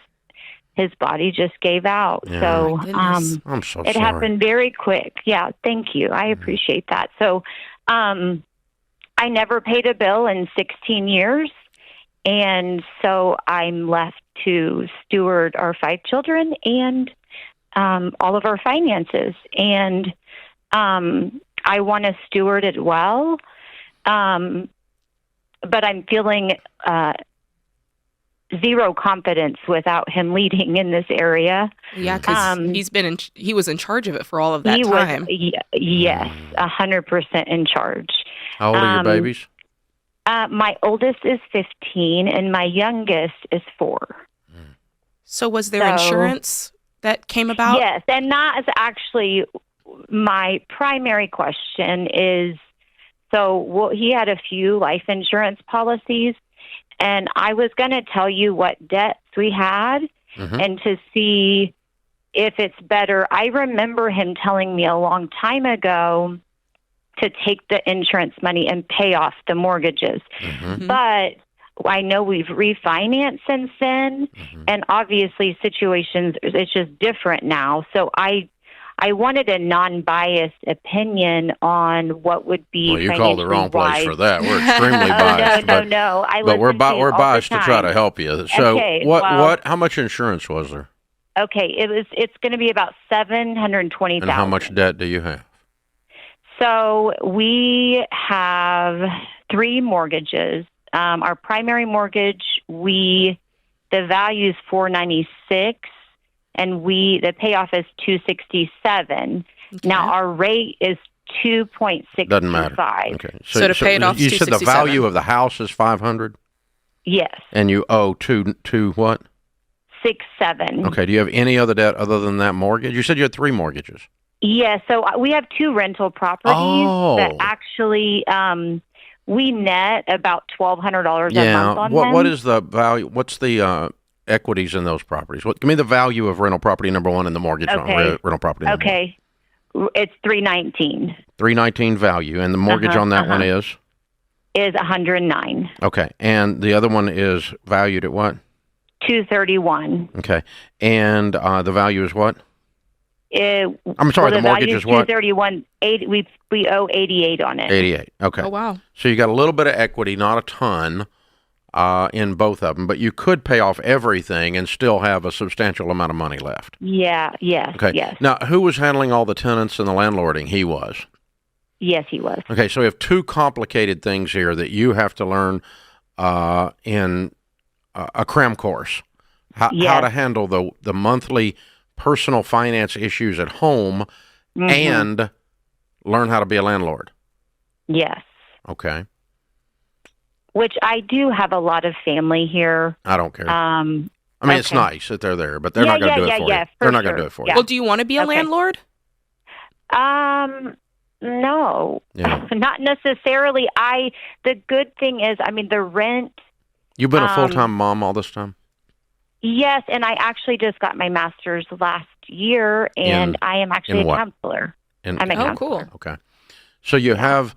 body just gave out. Yeah. So I'm so it sorry. happened very quick. Yeah, thank you. I appreciate that. So I never paid a bill in 16 years, and so I'm left to steward our 5 children and all of our finances. And I want to steward it well, but I'm feeling zero confidence without him leading in this area. Yeah, because he was in charge of it for all of that time. Yes, 100% in charge. How old are your babies? My oldest is 15, and my youngest is 4. So was there insurance that came about? Yes, and that is actually my primary question is, he had a few life insurance policies, and I was going to tell you what debts we had and to see if it's better. I remember him telling me a long time ago to take the insurance money and pay off the mortgages. But I know we've refinanced since then, and obviously situations, it's just different now. So I wanted a non-biased opinion on what would be. Well, you called the wrong place wise. for that. We're extremely biased. No. But we're biased to try to help you. So Okay, how much insurance was there? Okay, it's going to be about $720,000. And how much debt do you have? So we have 3 mortgages. Our primary mortgage, the value is $496, and the payoff is $267. Now our rate is 2.65. Doesn't matter. Okay. So to pay it off, you said the value of the house is $500. Yes. And you owe two what? 6.7. Okay. Do you have any other debt other than that mortgage? You said you had 3 mortgages. Yeah. So we have 2 rental properties that actually. We net about $1,200 a month on them. What is the value? What's the equities in those properties? Give me the value of rental property number 1 and the mortgage on rental property number 1. Okay. It's $319. $319 value, and the mortgage on that one is $109. Okay, and the other one is valued at what? $231. Okay, and the value is what? I'm sorry, the mortgage is what? $231. We owe $88 on it. 88. Okay. Oh wow. So you got a little bit of equity, not a ton, in both of them, but you could pay off everything and still have a substantial amount of money left. Yeah. Yes. Okay. Yes. Now, who was handling all the tenants and the landlording? He was. Yes, he was. Okay, so we have 2 complicated things here that you have to learn in a cram course. How to handle the monthly personal finance issues at home and learn how to be a landlord. Yes. Okay. Which I do have a lot of family here. I don't care. It's nice that they're there, but they're not going to do it for you. They're not going to do it for you. Well, do you want to be a landlord? No, not necessarily. The good thing is, the rent. You've been a full-time mom all this time? Yes, and I actually just got my master's last year, and I am actually a counselor. I'm a counselor. Cool. Okay. So you have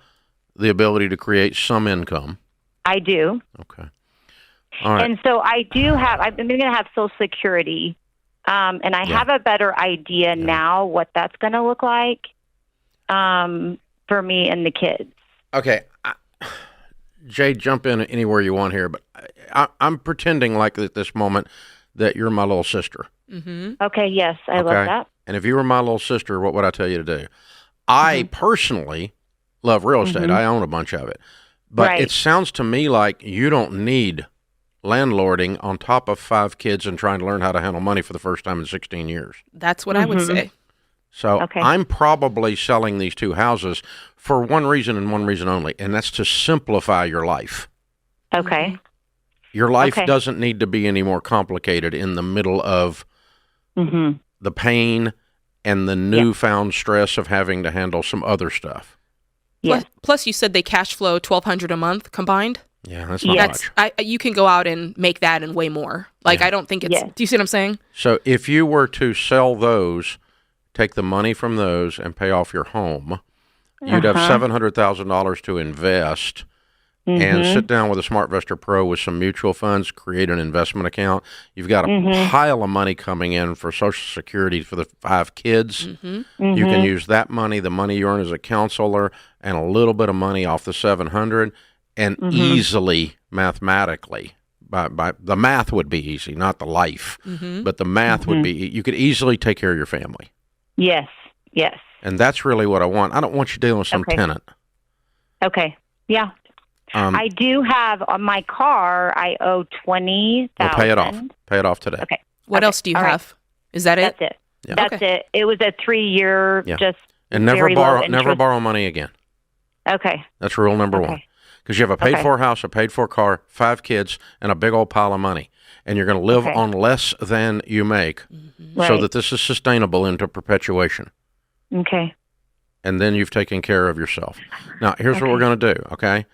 the ability to create some income. I do. Okay. All right. And so I do have, I'm going to have Social Security, and I have a better idea now what that's going to look like for me and the kids. Okay. Jay, jump in anywhere you want here, but I'm pretending like at this moment that you're my little sister. Okay, yes, I love that. And if you were my little sister, what would I tell you to do? I personally love real estate. I own a bunch of it. But it sounds to me like you don't need landlording on top of 5 kids and trying to learn how to handle money for the first time in 16 years. That's what I would say. So I'm probably selling these 2 houses for one reason and one reason only, and that's to simplify your life. Okay. Your life doesn't need to be any more complicated in the middle of the pain and the newfound stress of having to handle some other stuff. Plus, you said they cash flow $1,200 a month combined. Yeah, that's not much. You can go out and make that and way more. I don't think it's. Do you see what I'm saying? So if you were to sell those, take the money from those and pay off your home, you'd have $700,000 to invest. And sit down with a SmartVestor Pro with some mutual funds, create an investment account. You've got a pile of money coming in for Social Security for the 5 kids. You can use that money, the money you earn as a counselor, and a little bit of money off the $700, and easily, mathematically, by the math would be easy, not the life, but the math would be, you could easily take care of your family. Yes. And that's really what I want. I don't want you dealing with some tenant. Okay. Yeah. I do have on my car. I owe $20,000. Well, pay it off. Pay it off today. Okay. What else do you have? Is that it? That's it. Yeah. That's it. It was a 3-year. Just and never borrow money again. Okay. That's rule number 1. Because you have a paid-for house, a paid-for car, 5 kids, and a big old pile of money, and you're going to live on less than you make, so that this is sustainable into perpetuation. Okay. And then you've taken care of yourself. Now, here's what we're going to do. Okay.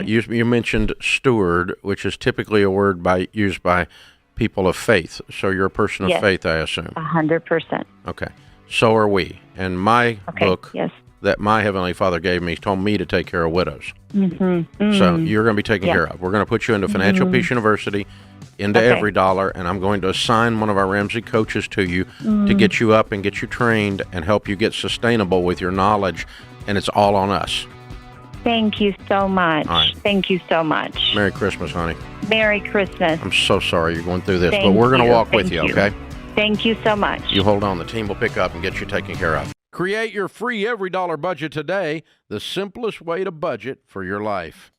You mentioned steward, which is typically a word used by people of faith. So you're a person of faith, I assume. 100%. Okay. So are we. And my book that my Heavenly Father gave me told me to take care of widows. So you're going to be taken care of. We're going to put you into Financial Peace University, into Every Dollar, and I'm going to assign one of our Ramsey coaches to you to get you up and get you trained and help you get sustainable with your knowledge. And it's all on us. Thank you so much. All right. Thank you so much. Merry Christmas, honey. Merry Christmas. I'm so sorry you're going through this, but we're going to walk with you, okay? Thank you so much. You hold on. The team will pick up and get you taken care of. Create your free Every Dollar budget today, the simplest way to budget for your life.